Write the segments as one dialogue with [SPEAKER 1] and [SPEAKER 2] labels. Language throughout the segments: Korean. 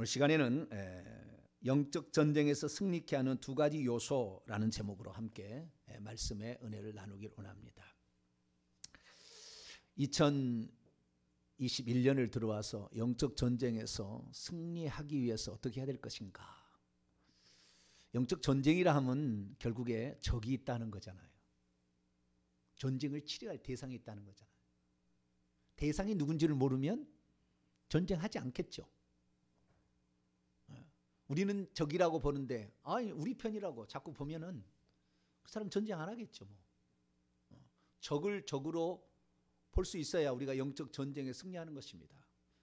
[SPEAKER 1] 오늘 시간에는 영적 전쟁에서 승리케 하는 두 가지 요소라는 제목으로 함께 말씀의 은혜를 나누길 원합니다. 2021년을 들어와서 영적 전쟁에서 승리하기 위해서 어떻게 해야 될 것인가? 영적 전쟁이라 하면 결국에 적이 있다는 거잖아요. 전쟁을 치료할 대상이 있다는 거잖아요. 대상이 누군지를 모르면 전쟁하지 않겠죠. 우리는 적이라고 보는데 우리 편이라고 자꾸 보면은 그 사람 전쟁 안 하겠죠. 적을 적으로 볼 수 있어야 우리가 영적 전쟁에 승리하는 것입니다.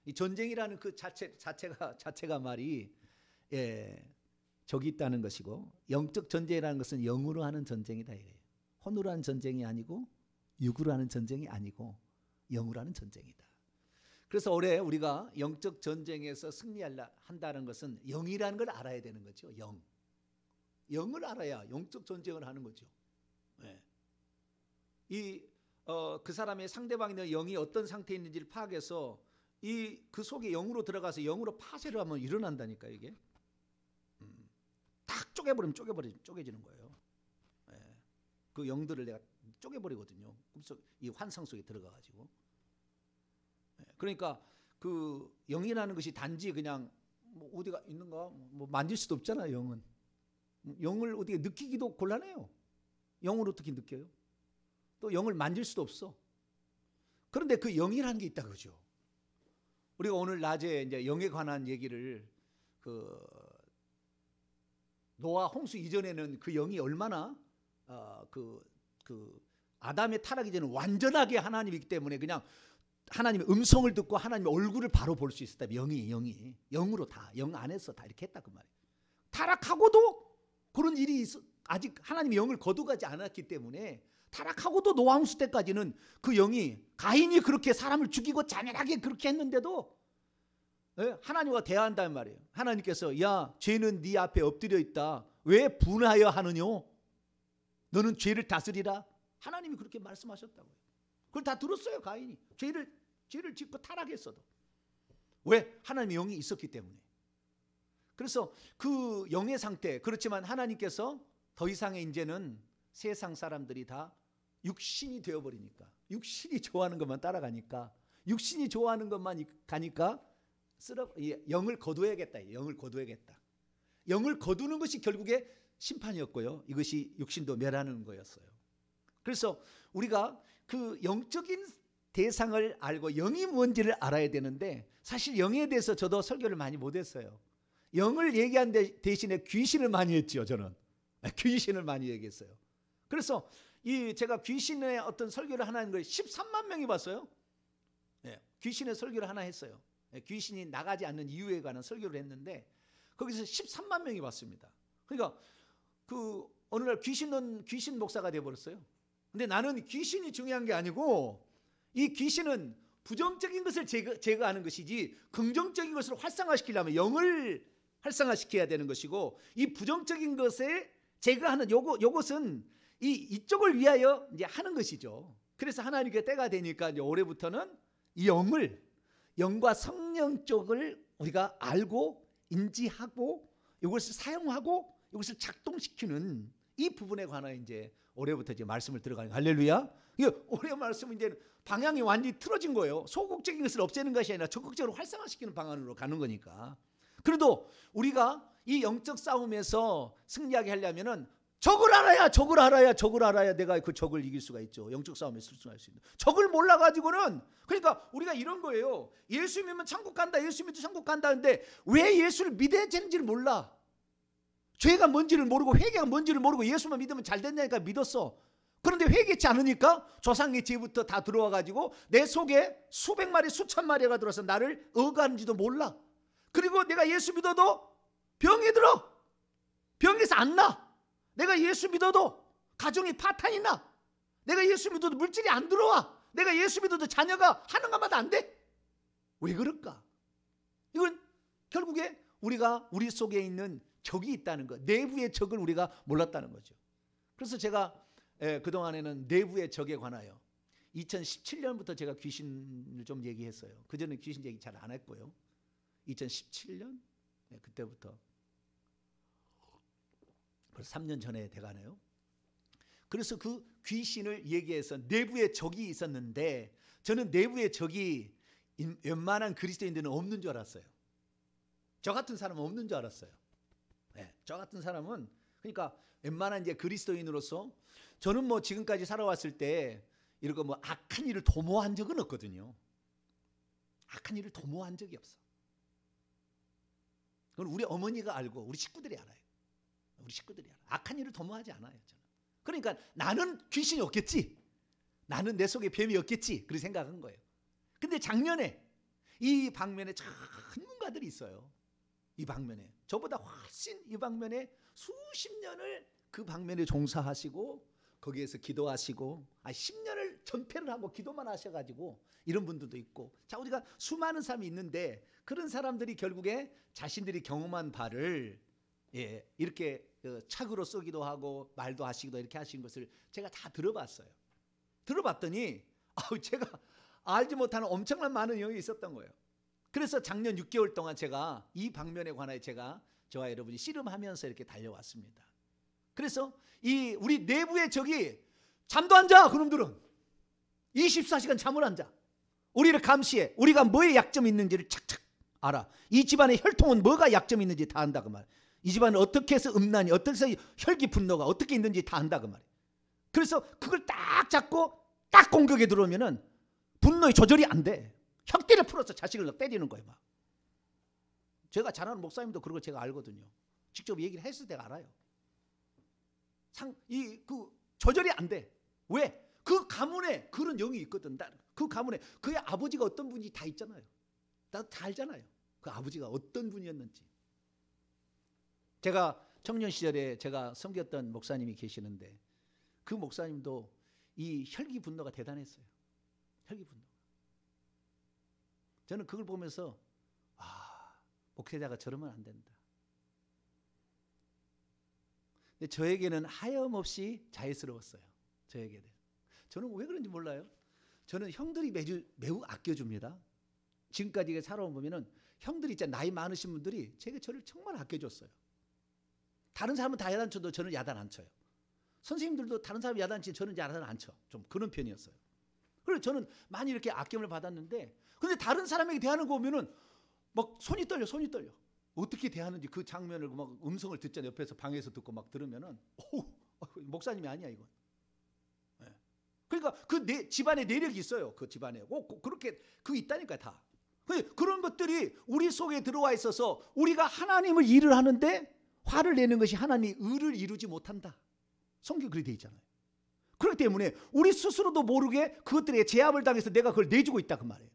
[SPEAKER 1] 이 전쟁이라는 그 자체가 말이 적이 있다는 것이고, 영적 전쟁이라는 것은 영으로 하는 전쟁이다 이래요. 혼으로 하는 전쟁이 아니고 육으로 하는 전쟁이 아니고 영으로 하는 전쟁이다. 그래서 올해 우리가 영적 전쟁에서 승리한다는 것은 영이라는 걸 알아야 되는 거죠. 영을 알아야 영적 전쟁을 하는 거죠. 그 사람의 상대방의 영이 어떤 상태에 있는지를 파악해서 그 속에 영으로 들어가서 영으로 파쇄를 하면 일어난다니까. 이게 딱 쪼개지는 거예요. 그 영들을 내가 쪼개버리거든요. 꿈속 이 환상 속에 들어가가지고. 그러니까 그 영이라는 것이 단지 그냥 어디가 있는가 만질 수도 없잖아요. 영을 어떻게 느끼기도 곤란해요. 영을 어떻게 느껴요? 또 영을 만질 수도 없어. 그런데 그 영이라는 게 있다 그러죠. 우리가 오늘 낮에 이제 영에 관한 얘기를 노아 홍수 이전에는 그 영이 얼마나 아담의 타락이 전에 완전하게 하나님이기 때문에 그냥 하나님의 음성을 듣고 하나님의 얼굴을 바로 볼 수 있었다. 영이 영으로 다 영 안에서 다 이렇게 했다 그 말이에요. 타락하고도 그런 일이 아직 하나님의 영을 거두가지 않았기 때문에 타락하고도 노아 홍수 때까지는 그 영이 가인이 그렇게 사람을 죽이고 잔인하게 그렇게 했는데도 하나님과 대화한다는 말이에요. 하나님께서 야 죄는 네 앞에 엎드려 있다. 왜 분하여 하느뇨? 너는 죄를 다스리라. 하나님이 그렇게 말씀하셨다고요. 그걸 다 들었어요. 가인이 죄를 짓고 타락했어도. 왜? 하나님의 영이 있었기 때문에. 그래서 그 영의 상태, 그렇지만 하나님께서 더 이상의 이제는 세상 사람들이 다 육신이 되어버리니까, 육신이 좋아하는 것만 따라가니까, 육신이 좋아하는 것만 가니까 영을 거두어야겠다. 영을 거두어야겠다. 영을 거두는 것이 결국에 심판이었고요. 이것이 육신도 멸하는 거였어요. 그래서 우리가 그 영적인 대상을 알고 영이 뭔지를 알아야 되는데, 사실 영에 대해서 저도 설교를 많이 못했어요. 영을 얘기한 대신에 귀신을 많이 했죠. 저는 귀신을 많이 얘기했어요. 그래서 제가 귀신의 어떤 설교를 하나 하는 걸 13만 명이 봤어요. 귀신의 설교를 하나 했어요. 귀신이 나가지 않는 이유에 관한 설교를 했는데 거기서 13만 명이 봤습니다. 그러니까 어느 날 귀신 목사가 되어버렸어요. 근데 나는 귀신이 중요한 게 아니고, 이 귀신은 부정적인 것을 제거하는 것이지 긍정적인 것을 활성화시키려면 영을 활성화시켜야 되는 것이고, 이 부정적인 것에 제거하는 요것은 이쪽을 위하여 이제 하는 것이죠. 그래서 하나님께 때가 되니까 이제 올해부터는 이 영과 성령 쪽을 우리가 알고 인지하고 이것을 사용하고 이것을 작동시키는 이 부분에 관한 이제 올해부터 이제 말씀을 들어가는 거예요. 할렐루야. 올해 말씀은 이제 방향이 완전히 틀어진 거예요. 소극적인 것을 없애는 것이 아니라 적극적으로 활성화시키는 방안으로 가는 거니까. 그래도 우리가 이 영적 싸움에서 승리하게 하려면은 적을 알아야 내가 그 적을 이길 수가 있죠. 영적 싸움에 승리할 수 있는. 적을 몰라가지고는, 그러니까 우리가 이런 거예요. 예수 믿으면 천국 간다. 예수 믿으면 천국 간다는데 왜 예수를 믿어야 되는지를 몰라. 죄가 뭔지를 모르고 회개가 뭔지를 모르고 예수만 믿으면 잘 된다니까 믿었어. 그런데 회개치 않으니까 조상의 죄부터 다 들어와가지고 내 속에 수백 마리 수천 마리가 들어서 나를 억하는지도 몰라. 그리고 내가 예수 믿어도 병이 들어. 병에서 안 나. 내가 예수 믿어도 가정이 파탄이 나. 내가 예수 믿어도 물질이 안 들어와. 내가 예수 믿어도 자녀가 하는 것마다 안 돼. 왜 그럴까? 이건 결국에 우리 속에 있는 적이 있다는 것, 내부의 적을 우리가 몰랐다는 거죠. 그래서 제가 그동안에는 내부의 적에 관하여 2017년부터 제가 귀신을 좀 얘기했어요. 그전에 귀신 얘기 잘 안 했고요. 2017년, 그때부터 벌써 3년 전에 돼가네요. 그래서 그 귀신을 얘기해서 내부에 적이 있었는데 저는 내부에 적이 웬만한 그리스도인들은 없는 줄 알았어요. 저 같은 사람은 없는 줄 알았어요. 네, 저 같은 사람은 그러니까 웬만한 이제 그리스도인으로서 저는 뭐 지금까지 살아왔을 때 이렇게 뭐 악한 일을 도모한 적은 없거든요. 악한 일을 도모한 적이 없어. 그건 우리 어머니가 알고 우리 식구들이 알아요. 우리 식구들이 알아요. 악한 일을 도모하지 않아요. 저는. 그러니까 나는 귀신이 없겠지. 나는 내 속에 뱀이 없겠지. 그렇게 생각한 거예요. 근데 작년에 이 방면에 전문가들이 있어요. 이 방면에 저보다 훨씬 이 방면에 수십 년을 그 방면에 종사하시고 거기에서 기도하시고 10년을 전폐를 하고 기도만 하셔가지고 이런 분들도 있고 자 우리가 수많은 사람이 있는데 그런 사람들이 결국에 자신들이 경험한 바를 이렇게 착으로 쓰기도 하고 말도 하시기도 이렇게 하신 것을 제가 다 들어봤어요. 들어봤더니 제가 알지 못하는 엄청난 많은 영역이 있었던 거예요. 그래서 작년 6개월 동안 제가 이 방면에 관하여 제가 저와 여러분이 씨름하면서 이렇게 달려왔습니다. 그래서 이 우리 내부의 적이 잠도 안 자. 그놈들은 24시간 잠을 안 자. 우리를 감시해. 우리가 뭐에 약점이 있는지를 착착 알아. 이 집안의 혈통은 뭐가 약점이 있는지 다 안다 그 말. 이 집안은 어떻게 해서 음란이 어떻게 해서 혈기 분노가 어떻게 있는지 다 안다 그 말. 그래서 그걸 딱 잡고 딱 공격에 들어오면은 분노의 조절이 안 돼. 혁대를 풀어서 자식을 때리는 거예요. 막. 제가 잘 아는 목사님도 그런 거 제가 알거든요. 직접 얘기를 했을 때 알아요. 조절이 안 돼. 왜? 그 가문에 그런 영이 있거든. 그 가문에 그의 아버지가 어떤 분이 다 있잖아요. 다 알잖아요. 그 아버지가 어떤 분이었는지. 제가 청년 시절에 제가 섬겼던 목사님이 계시는데 그 목사님도 이 혈기 분노가 대단했어요. 혈기 분노. 저는 그걸 보면서 목회자가 저러면 안 된다. 근데 저에게는 하염없이 자애스러웠어요. 저에게는. 저는 왜 그런지 몰라요. 저는 형들이 매우 아껴줍니다. 지금까지 살아온 보면은 형들이 있잖아요. 나이 많으신 분들이 저를 정말 아껴줬어요. 다른 사람은 다 야단쳐도 저는 야단 안 쳐요. 선생님들도 다른 사람 야단 치면 저는 야단 안 쳐. 좀 그런 편이었어요. 그래서 저는 많이 이렇게 아낌을 받았는데 근데 다른 사람에게 대하는 거 보면은 막 손이 떨려. 어떻게 대하는지 그 장면을 막 음성을 듣잖아요. 옆에서 방에서 듣고 막 들으면은 목사님이 아니야 이건. 네. 그러니까 그 집안에 내력이 있어요. 그 집안에 그렇게 있다니까 다. 그런 것들이 우리 속에 들어와 있어서 우리가 하나님을 일을 하는데 화를 내는 것이 하나님의 의를 이루지 못한다. 성경 그렇게 돼 있잖아요. 그렇기 때문에 우리 스스로도 모르게 그것들에 제압을 당해서 내가 그걸 내주고 있다 그 말이에요.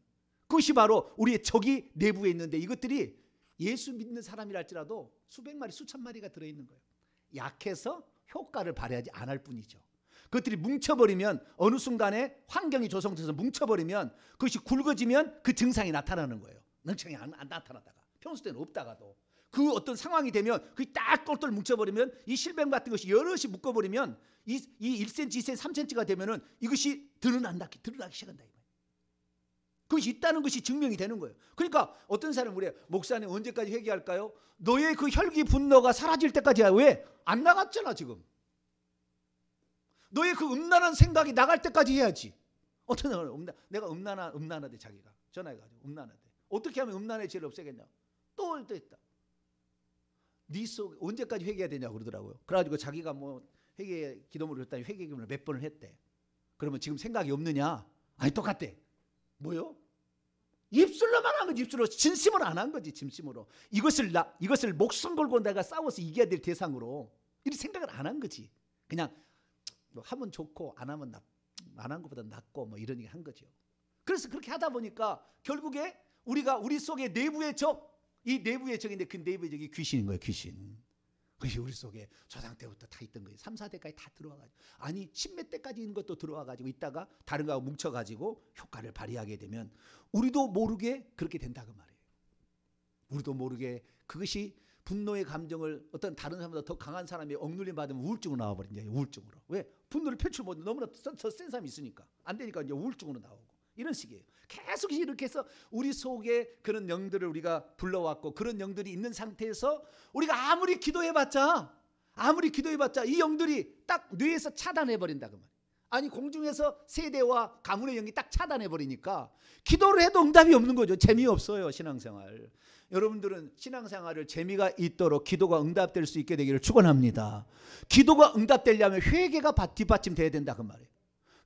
[SPEAKER 1] 그것이 바로 우리의 적이 내부에 있는데 이것들이 예수 믿는 사람이랄지라도 수백 마리 수천 마리가 들어있는 거예요. 약해서 효과를 발휘하지 않을 뿐이죠. 그것들이 뭉쳐버리면 어느 순간에 환경이 조성돼서 뭉쳐버리면 그것이 굵어지면 그 증상이 나타나는 거예요. 능청이 안 나타나다가 평소 때는 없다가도 그 어떤 상황이 되면 그게 딱 똘똘 뭉쳐버리면 이 실뱀 같은 것이 여럿이 묶어버리면 이 1cm, 2cm, 3cm가 되면은 이것이 드러나기 시작한다. 그것이 있다는 것이 증명이 되는 거예요. 그러니까 어떤 사람은 그래 목사님 언제까지 회개할까요? 너의 그 혈기 분노가 사라질 때까지야. 왜? 안 나갔잖아 지금. 너의 그 음란한 생각이 나갈 때까지 해야지. 어떤 사람은 내가 음란하대 자기가 전화해가지고 음란하대. 어떻게 하면 음란의 죄를 없애겠냐? 또 있다. 네 속 언제까지 회개해야 되냐고 그러더라고요. 그래가지고 자기가 뭐 회개 기도문을 했다니 회개 기도문을 몇 번을 했대. 그러면 지금 생각이 없느냐? 아니 똑같대. 뭐요? 입술로만 한 거지. 입술로 진심으로 안 한 거지. 진심으로 이것을 목숨 걸고 내가 싸워서 이겨야 될 대상으로 이렇게 생각을 안 한 거지. 그냥 뭐 하면 좋고 안 하면 안 한 것보다 낫고 뭐 이런 얘기 한 거죠. 그래서 그렇게 하다 보니까 결국에 우리 속에 내부의 적, 이 내부의 적인데 그 내부의 적이 귀신인 거예요. 귀신. 그것이 우리 속에 조상 때부터 다 있던 거예요. 3, 4대까지 다 들어와가지고 아니 10몇 대까지 있는 것도 들어와가지고 있다가 다른 거하고 뭉쳐가지고 효과를 발휘하게 되면 우리도 모르게 그렇게 된다 그 말이에요. 우리도 모르게 그것이 분노의 감정을 어떤 다른 사람보다 더 강한 사람이 억눌림 받으면 우울증으로 나와버린다. 우울증으로. 왜? 분노를 표출 못해. 너무나 더 센 사람이 있으니까 안 되니까 이제 우울증으로 나오고 이런 식이에요. 계속 이렇게 해서 우리 속에 그런 영들을 우리가 불러왔고 그런 영들이 있는 상태에서 우리가 아무리 기도해봤자 이 영들이 딱 뇌에서 차단해버린다 그 말이에요. 아니 공중에서 세대와 가문의 영이 딱 차단해버리니까 기도를 해도 응답이 없는 거죠. 재미없어요 신앙생활. 여러분들은 신앙생활을 재미가 있도록 기도가 응답될 수 있게 되기를 축원합니다. 기도가 응답되려면 회개가 뒷받침돼야 된다 그 말이에요.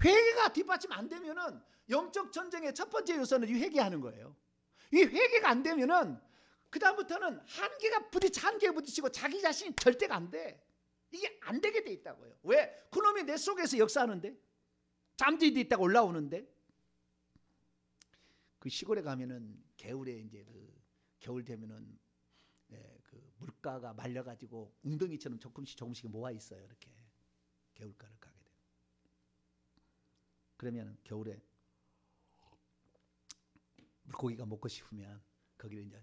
[SPEAKER 1] 회개가 뒷받침 안 되면은 영적 전쟁의 첫 번째 요소는 이 회개하는 거예요. 이 회개가 안 되면은 그 다음부터는 한계에 부딪히고 자기 자신이 절대가 안 돼. 이게 안 되게 돼 있다고요. 왜? 그놈이 내 속에서 역사하는데, 잠재돼 있다가 올라오는데. 그 시골에 가면은 겨울에 이제 겨울 되면은 그 물가가 말려가지고 웅덩이처럼 조금씩 모아 있어요. 이렇게 겨울가를 가게 돼요. 그러면 겨울에 물고기가 먹고 싶으면 거기를 이제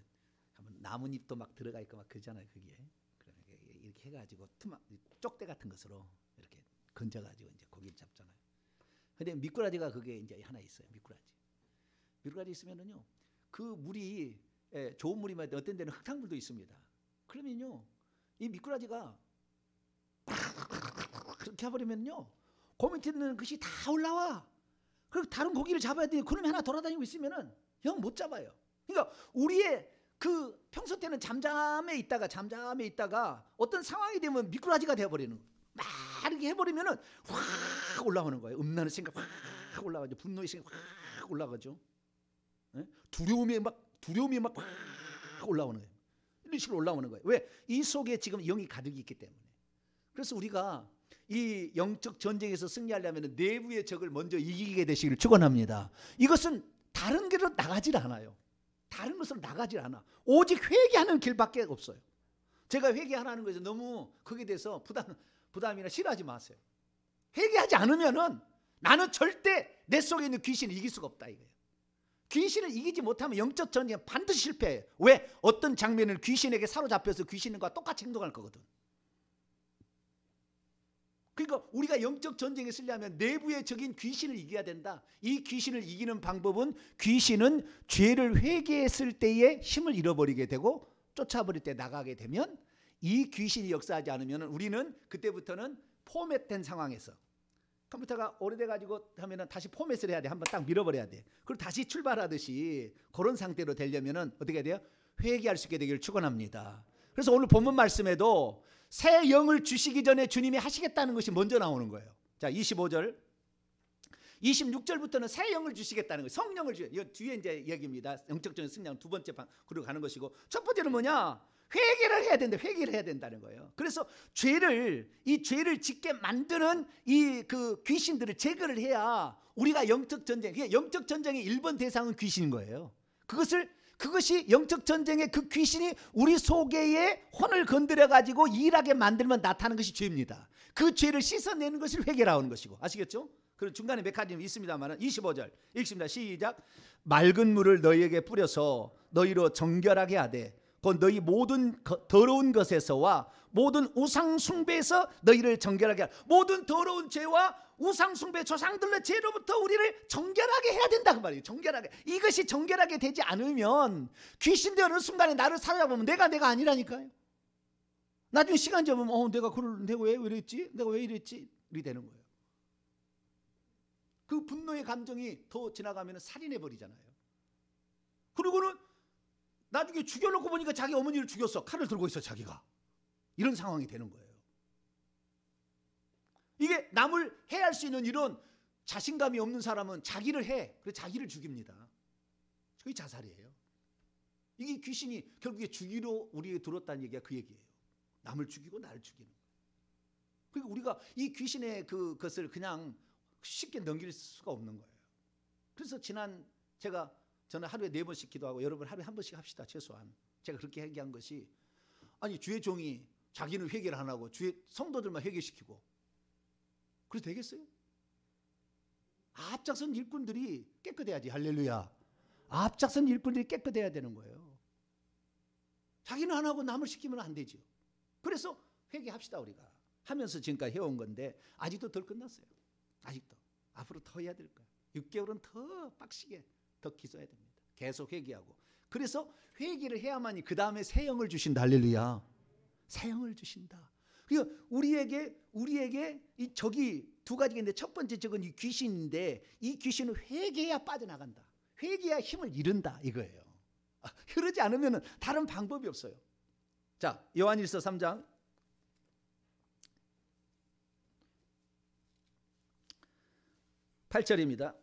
[SPEAKER 1] 한번 나뭇잎도 막 들어가 있고 막 그러잖아요. 거기에 이렇게 해가지고 쪽대 같은 것으로 이렇게 건져가지고 이제 고기를 잡잖아요. 근데 미꾸라지가 그게 이제 하나 있어요. 미꾸라지 있으면은요, 그 물이 좋은 물이면 어떤 데는 흙탕물도 있습니다. 그러면요, 이 미꾸라지가 그렇게 해버리면요, 그 밑에 있는 것이 다 올라와. 그리고 다른 고기를 잡아야 돼. 그놈이 하나 돌아다니고 있으면은 영 못 잡아요. 그러니까 우리의 그 평소 때는 잠잠해 있다가 어떤 상황이 되면 미꾸라지가 되어버리는 거예요. 막 이렇게 해버리면은 확 올라오는 거예요. 음란의 생각 확 올라가죠. 분노의 생각 확 올라가죠. 두려움이 막 확 올라오는 거예요. 이런 식으로 올라오는 거예요. 왜? 이 속에 지금 영이 가득 있기 때문에. 그래서 우리가 이 영적 전쟁에서 승리하려면 내부의 적을 먼저 이기게 되시기를 축원합니다. 이것은 다른 길로 나가질 않아요. 다른 것으로 나가질 않아. 오직 회개하는 길밖에 없어요. 제가 회개하라는 것에서 너무 거기에 대해서 부담이나 싫어하지 마세요. 회개하지 않으면은 나는 절대 내 속에 있는 귀신을 이길 수가 없다 이거예요. 귀신을 이기지 못하면 영적 전쟁은 반드시 실패해요. 왜? 어떤 장면을 귀신에게 사로잡혀서 귀신과 똑같이 행동할 거거든. 그러니까 우리가 영적 전쟁에 쓰려면 내부의 적인 귀신을 이겨야 된다. 이 귀신을 이기는 방법은 귀신은 죄를 회개했을 때에 힘을 잃어버리게 되고 쫓아버릴 때 나가게 되면 이 귀신이 역사하지 않으면 우리는 그때부터는 포맷된 상황에서 컴퓨터가 오래돼가지고 하면은 다시 포맷을 해야 돼. 한번 딱 밀어버려야 돼. 그리고 다시 출발하듯이 그런 상태로 되려면은 어떻게 돼요? 회개할 수 있게 되기를 축원합니다. 그래서 오늘 본문 말씀에도 새 영을 주시기 전에 주님이 하시겠다는 것이 먼저 나오는 거예요. 자, 25절, 26절부터는 새 영을 주시겠다는 거예요. 성령을 이거 뒤에 이제 얘기입니다. 영적적인 승량 두 번째 그리고 가는 것이고, 첫 번째는 뭐냐? 회개를 해야 된다. 회개를 해야 된다는 거예요. 그래서 이 죄를 짓게 만드는 이 그 귀신들을 제거를 해야 우리가 영적 전쟁의 1번 대상은 귀신인 거예요. 그것이 영적 전쟁의 그 귀신이 우리 속에의 혼을 건드려 가지고 일하게 만들면 나타나는 것이 죄입니다. 그 죄를 씻어내는 것이 회개라는 것이고, 아시겠죠? 그리고 중간에 몇 가지 있습니다만 25절 읽습니다. 시작. 맑은 물을 너희에게 뿌려서 너희로 정결하게 하되 곧 너희 모든 더러운 것에서와 모든 우상 숭배에서 너희를 정결하게 하라. 모든 더러운 죄와 우상 숭배 조상들의 죄로부터 우리를 정결하게 해야 된다 그 말이에요. 정결하게. 이것이 정결하게 되지 않으면 귀신들 어느 순간에 나를 사로잡으면 내가 아니라니까요. 나중에 시간 잡으면 내가 왜 이랬지? 내가 왜 이랬지? 이렇게 되는 거예요. 그 분노의 감정이 더 지나가면 살인해 버리잖아요. 그리고는 나중에 죽여놓고 보니까 자기 어머니를 죽였어. 칼을 들고 있어 자기가. 이런 상황이 되는 거예요. 이게 남을 해할 수 있는 이런 자신감이 없는 사람은 자기를 해. 그래서 자기를 죽입니다. 그게 자살이에요. 이게 귀신이 결국에 죽이러 우리에게 들었다는 얘기가 그 얘기예요. 남을 죽이고 나를 죽이는. 그러니까 우리가 이 귀신의 그것을 그냥 쉽게 넘길 수가 없는 거예요. 그래서 저는 하루에 4번씩 기도하고 여러분 하루에 1번씩 합시다. 최소한. 제가 그렇게 얘기한 것이, 아니 주의 종이 자기는 회개를 안 하고 주의 성도들만 회개시키고 그래도 되겠어요? 앞장선 일꾼들이 깨끗해야지. 할렐루야. 앞장선 일꾼들이 깨끗해야 되는 거예요. 자기는 안 하고 남을 시키면 안 되죠. 그래서 회개합시다. 우리가 하면서 지금까지 해온 건데 아직도 덜 끝났어요. 아직도 앞으로 더 해야 될 거예요. 6개월은 더 빡시게 더 기도해야 됩니다. 계속 회개하고. 그래서 회개를 해야만이 그 다음에 새 영을 주신다. 할렐루야. 새 영을 주신다. 그러니까 우리에게 이 적이 두 가지가 있는데, 첫 번째 적은 이 귀신인데, 이 귀신은 회개해야 빠져나간다. 회개해야 힘을 잃는다 이거예요. 그러지 않으면 다른 방법이 없어요. 자, 요한일서 3장 8절입니다.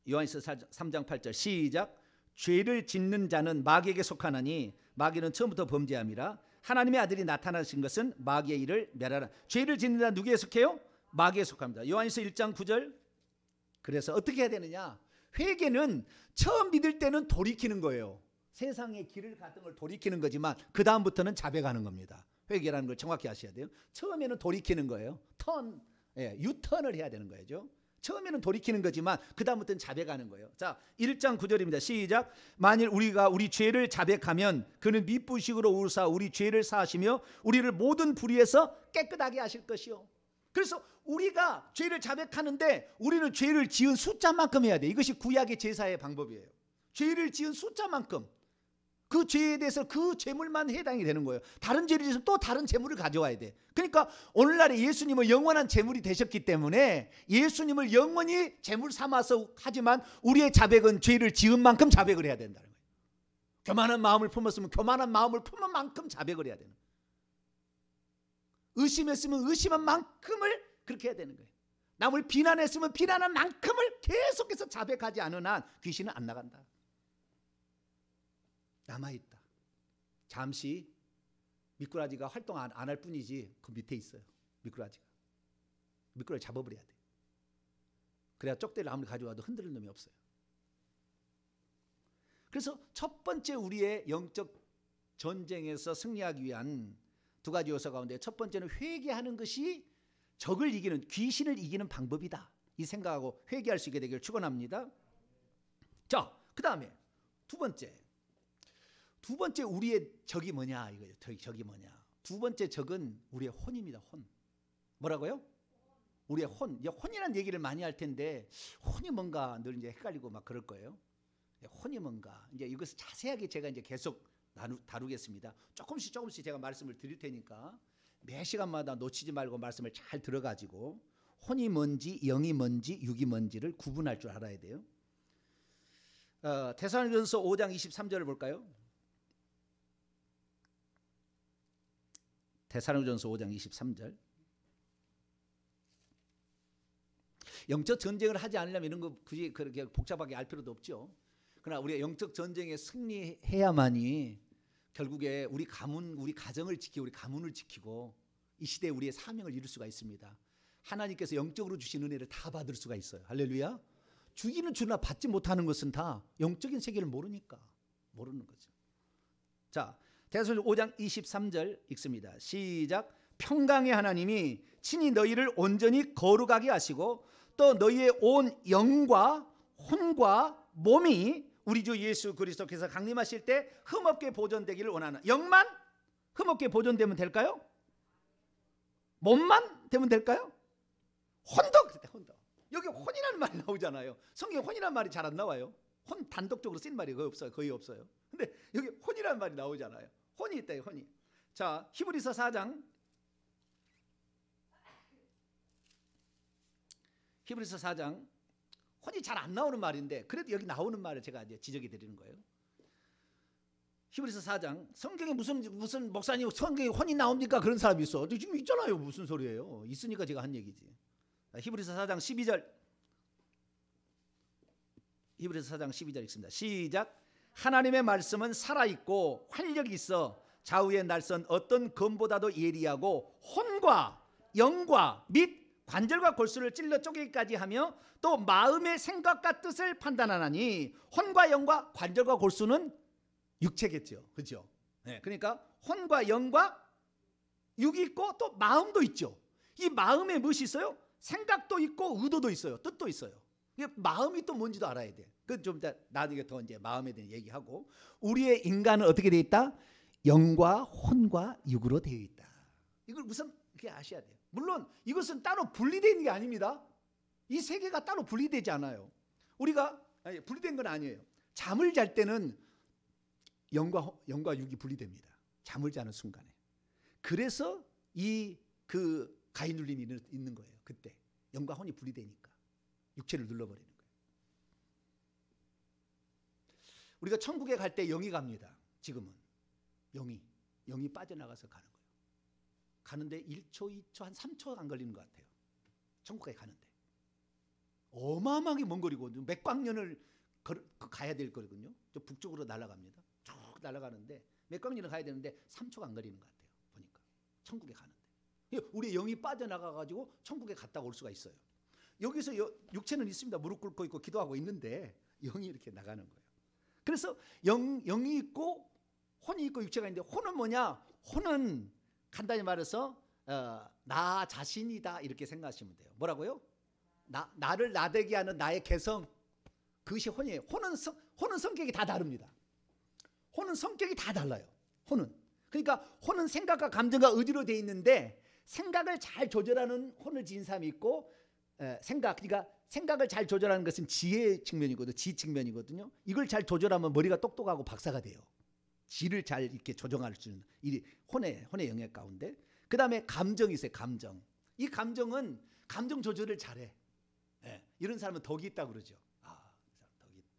[SPEAKER 1] 요한일서 3장 8절 시작. 죄를 짓는 자는 마귀에게 속하나니 마귀는 처음부터 범죄함이라. 하나님의 아들이 나타나신 것은 마귀의 일을 멸하라. 죄를 짓는 자는 누구에 속해요? 마귀에 속합니다. 요한일서 1장 9절. 그래서 어떻게 해야 되느냐? 회개는 처음 믿을 때는 돌이키는 거예요. 세상의 길을 갔던 걸 돌이키는 거지만 그 다음부터는 자백하는 겁니다. 회개라는 걸 정확히 아셔야 돼요. 처음에는 돌이키는 거예요. 유턴을 해야 되는 거죠. 처음에는 돌이키는 거지만 그 다음부터는 자백하는 거예요. 자, 1장 9절입니다. 시작. 만일 우리가 우리 죄를 자백하면 그는 미쁘시기로 우사 우리 죄를 사하시며 우리를 모든 불의에서 깨끗하게 하실 것이요. 그래서 우리가 죄를 자백하는데 우리는 죄를 지은 숫자만큼 해야 돼. 이것이 구약의 제사의 방법이에요. 죄를 지은 숫자만큼, 그 죄에 대해서 그 죄물만 해당이 되는 거예요. 다른 죄를 지으면 또 다른 죄물을 가져와야 돼. 그러니까 오늘날에 예수님은 영원한 죄물이 되셨기 때문에 예수님을 영원히 죄물 삼아서 하지만 우리의 자백은 죄를 지은 만큼 자백을 해야 된다는 거예요. 교만한 마음을 품었으면 교만한 마음을 품은 만큼 자백을 해야 되는 거예요. 의심했으면 의심한 만큼을 그렇게 해야 되는 거예요. 남을 비난했으면 비난한 만큼을 계속해서 자백하지 않은 한 귀신은 안 나간다. 남아있다. 잠시 미꾸라지가 활동 안 할 뿐이지 그 밑에 있어요. 미꾸라지 잡아버려야 돼. 그래야 쪽대를 아무리 가져와도 흔들릴 놈이 없어요. 그래서 첫 번째 우리의 영적 전쟁에서 승리하기 위한 두 가지 요소 가운데 첫 번째는 회개하는 것이 적을 이기는, 귀신을 이기는 방법이다. 이 생각하고 회개할 수 있게 되기를 축원합니다. 자, 그 다음에 두 번째 우리의 적이 뭐냐 이거예요. 적이 뭐냐? 두 번째 적은 우리의 혼입니다. 혼. 뭐라고요? 우리의 혼. 이제 혼이라는 얘기를 많이 할 텐데 혼이 뭔가 늘 이제 헷갈리고 막 그럴 거예요. 혼이 뭔가 이제 이것을 자세하게 제가 이제 계속 다루겠습니다. 조금씩 제가 말씀을 드릴 테니까 매 시간마다 놓치지 말고 말씀을 잘 들어가지고 혼이 뭔지 영이 뭔지 육이 뭔지를 구분할 줄 알아야 돼요. 데살로니가전서 5장 23절을 볼까요? 데살로니가전서 5장 23절. 영적 전쟁을 하지 않으려면 이런 거 굳이 그렇게 복잡하게 알 필요도 없죠. 그러나 우리가 영적 전쟁에 승리해야만이 결국에 우리 가정을 지키고 우리 가문을 지키고 이 시대에 우리의 사명을 이룰 수가 있습니다. 하나님께서 영적으로 주신 은혜를 다 받을 수가 있어요. 할렐루야. 주기는 주나 받지 못하는 것은 다 영적인 세계를 모르니까 모르는 거죠. 자, 데살로니가 5장 23절 읽습니다. 시작. 평강의 하나님이 친히 너희를 온전히 거룩하게 하시고 또 너희의 온 영과 혼과 몸이 우리 주 예수 그리스도께서 강림하실 때 흠없게 보존되기를 원하는. 영만 흠없게 보존되면 될까요? 몸만 되면 될까요? 혼도. 여기 혼이라는 말이 나오잖아요. 성경에 혼이라는 말이 잘 안 나와요. 혼 단독적으로 쓴 말이 거의 없어요. 근데 여기 혼이라는 말이 나오잖아요. 혼이 있다. 혼이. 자, 히브리서 4장 혼이 잘 안 나오는 말인데 그래도 여기 나오는 말을 제가 이제 지적해 드리는 거예요. 히브리서 4장. 성경에 무슨 목사님 성경에 혼이 나옵니까? 그런 사람이 있어. 지금 있잖아요. 무슨 소리예요? 있으니까 제가 한 얘기지. 히브리서 4장 12절. 히브리서 4장 12절 읽습니다. 시작. 하나님의 말씀은 살아있고 활력이 있어 좌우의 날선 어떤 검보다도 예리하고 혼과 영과 및 관절과 골수를 찔러 쪼개기까지 하며 또 마음의 생각과 뜻을 판단하나니 혼과 영과 관절과 골수는 육체겠죠. 그렇죠? 네, 그러니까 혼과 영과 육이 있고 또 마음도 있죠. 이 마음에 무엇이 있어요? 생각도 있고 의도도 있어요. 뜻도 있어요. 마음이 또 뭔지도 알아야 돼. 그 좀 나중에 더 이제 마음에 대한 얘기하고 우리의 인간은 어떻게 되어 있다? 영과 혼과 육으로 되어 있다. 이걸 우선 이렇게 아셔야 돼요. 물론 이것은 따로 분리되어 있는 게 아닙니다. 이 세 개가 따로 분리되지 않아요. 우리가 분리된 건 아니에요. 잠을 잘 때는 영과 육이 분리됩니다. 잠을 자는 순간에. 그래서 그 가위 눌림이 있는 거예요. 그때 영과 혼이 분리되니까 육체를 눌러버리는 거예요. 우리가 천국에 갈 때 영이 갑니다. 지금은 영이 빠져나가서 가는 거예요. 가는데 1초, 2초, 한 3초 안 걸리는 것 같아요. 천국에 가는데 어마어마하게 먼 거리고 몇광년을 가야 될 거거든요. 저 북쪽으로 날아갑니다. 쭉 날아가는데 몇광년을 가야 되는데 3초가 안 걸리는 것 같아요. 보니까 천국에 가는데 우리 영이 빠져나가 가지고 천국에 갔다 올 수가 있어요. 여기서 육체는 있습니다. 무릎 꿇고 있고 기도하고 있는데 영이 이렇게 나가는 거예요. 그래서 영이 있고 혼이 있고 육체가 있는데 혼은 뭐냐? 혼은 간단히 말해서 나 자신이다 이렇게 생각하시면 돼요. 뭐라고요? 나를 나되게 하는 나의 개성, 그것이 혼이에요. 혼은 성격이 다 다릅니다. 혼은 성격이 다 달라요. 그러니까 혼은 생각과 감정과 의지로 되어 있는데 생각을 잘 조절하는 혼을 지닌 사람이 있고 그러니까 생각을 잘 조절하는 것은 지혜 측면이거든요. 지 측면이거든요. 이걸 잘 조절하면 머리가 똑똑하고 박사가 돼요. 지를 잘 이렇게 조정할 수 있는 이 혼의 영역 가운데. 그 다음에 감정이 있어요. 감정. 이 감정은 감정 조절을 잘해. 이런 사람은 덕이 있다고 그러죠. 그 사람 덕이 있다.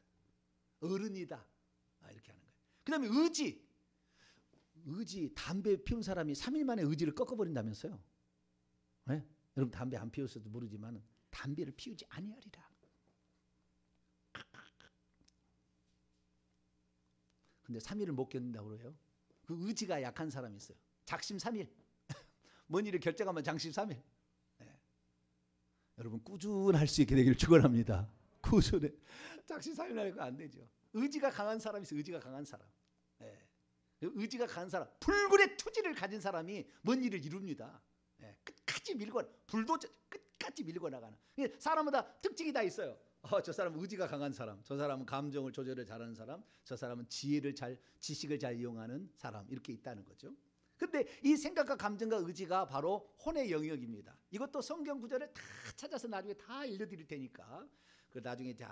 [SPEAKER 1] 어른이다. 이렇게 하는 거예요. 그 다음에 의지. 담배 피운 사람이 3일 만에 의지를 꺾어버린다면서요. 여러분 담배 안 피웠어도 모르지만 담배를 피우지 아니하리라. 근데 3일을 못 견딘다고 그래요. 그 의지가 약한 사람이 있어요. 작심 3일. 뭔 일을 결정하면 장심 3일. 여러분 꾸준할 수 있게 되기를 축원합니다. 꾸준해. 작심 3일 하니까 안 되죠. 의지가 강한 사람이 있어요. 의지가 강한 사람. 의지가 강한 사람. 불굴의 투지를 가진 사람이 뭔 일을 이룹니다. 끝까지 끝까지 밀고 나가는. 사람마다 특징이 다 있어요. 저 사람은 의지가 강한 사람, 저 사람은 감정을 조절을 잘하는 사람, 저 사람은 지식을 잘 이용하는 사람, 이렇게 있다는 거죠. 근데 이 생각과 감정과 의지가 바로 혼의 영역입니다. 이것도 성경 구절을 다 찾아서 나중에 다 알려드릴 테니까 그 나중에 이제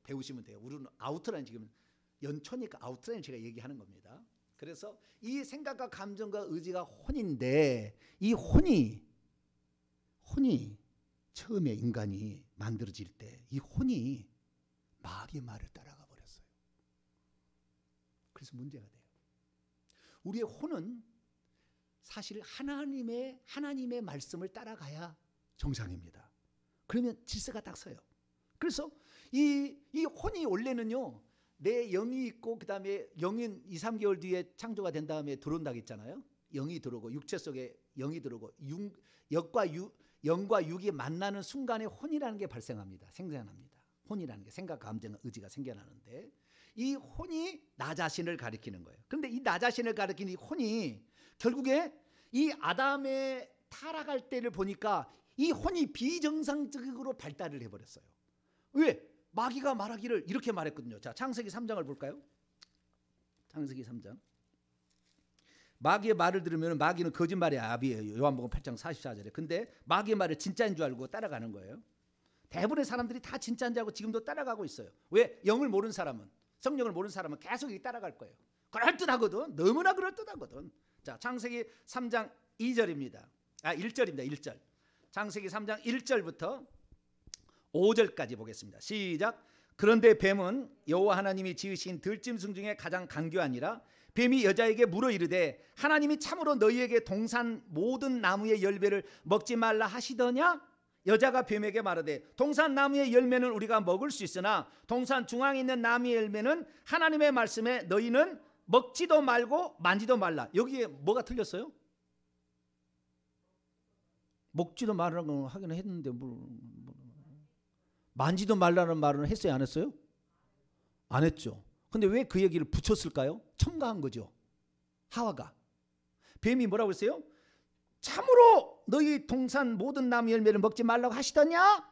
[SPEAKER 1] 배우시면 돼요. 우리는 아우트라인 지금 연초니까 아우트라인 제가 얘기하는 겁니다. 그래서 이 생각과 감정과 의지가 혼인데 이 혼이 처음에 인간이 만들어질 때 이 혼이 마귀의 말을 따라가 버렸어요. 그래서 문제가 돼요. 우리의 혼은 사실 하나님의 말씀을 따라가야 정상입니다. 그러면 질서가 딱 서요. 그래서 이 혼이 원래는요. 내 영이 있고 그 다음에 영인 2, 3개월 뒤에 창조가 된 다음에 들어온다고 했잖아요. 영이 들어오고 육체 속에 영이 들어오고 영과 육이 만나는 순간에 혼이라는 게 발생합니다. 생겨납니다. 혼이라는 게 생각, 감정, 의지가 생겨나는데 이 혼이 나 자신을 가리키는 거예요. 그런데 이 나 자신을 가리키는 이 혼이 결국에 이 아담의 타락할 때를 보니까 이 혼이 비정상적으로 발달을 해버렸어요. 왜? 마귀가 말하기를 이렇게 말했거든요. 자, 창세기 3장을 볼까요? 창세기 3장. 마귀의 말을 들으면 마귀는 거짓말의 아비예요. 요한복음 8장 44절에. 근데 마귀의 말을 진짜인 줄 알고 따라가는 거예요. 대부분의 사람들이 다 진짜인 줄 알고 지금도 따라가고 있어요. 왜? 영을 모르는 사람은, 성령을 모르는 사람은 계속 따라갈 거예요. 그럴듯하거든. 너무나 그럴듯하거든. 자, 창세기 3장 2절입니다. 1절입니다. 1절. 창세기 3장 1절부터 5절까지 보겠습니다. 시작. 그런데 뱀은 여호와 하나님이 지으신 들짐승 중에 가장 간교하니라. 뱀이 여자에게 물어 이르되 하나님이 참으로 너희에게 동산 모든 나무의 열매를 먹지 말라 하시더냐? 여자가 뱀에게 말하되 동산 나무의 열매는 우리가 먹을 수 있으나 동산 중앙에 있는 나무의 열매는 하나님의 말씀에 너희는 먹지도 말고 만지도 말라. 여기에 뭐가 틀렸어요? 먹지도 말라고 하긴 했는데 만지도 말라는 말은 했어요, 안 했어요? 안 했죠. 근데 왜 그 얘기를 붙였을까요? 첨가한 거죠. 하와가. 뱀이 뭐라고 했어요? 참으로 너희 동산 모든 나무 열매를 먹지 말라고 하시더냐?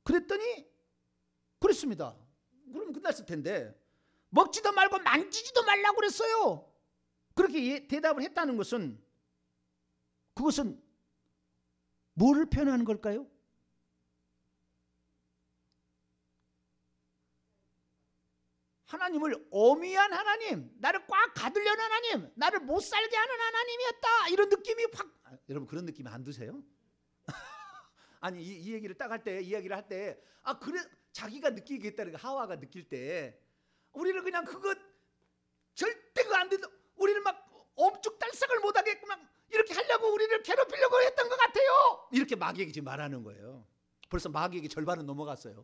[SPEAKER 1] 그랬더니 그랬습니다. 그럼 끝났을 텐데 먹지도 말고 만지지도 말라고 그랬어요. 그렇게 대답을 했다는 것은 그것은 뭐를 표현하는 걸까요? 하나님을 어미한 하나님, 나를 꽉 가두려는 하나님, 나를 못 살게 하는 하나님이었다, 이런 느낌이 확. 여러분 그런 느낌 안 드세요? 아니 이 얘기를 딱 할 때, 이야기를 할 때, 그래 자기가 느끼겠다는 거, 하와가 느낄 때 우리를 그냥 그거 절대 그거 안 된다, 우리를 막 엄죽달싹을 못하게끔 막 이렇게 하려고 우리를 괴롭히려고 했던 것 같아요. 이렇게 마귀에게 지금 말하는 거예요. 벌써 마귀에게 절반은 넘어갔어요.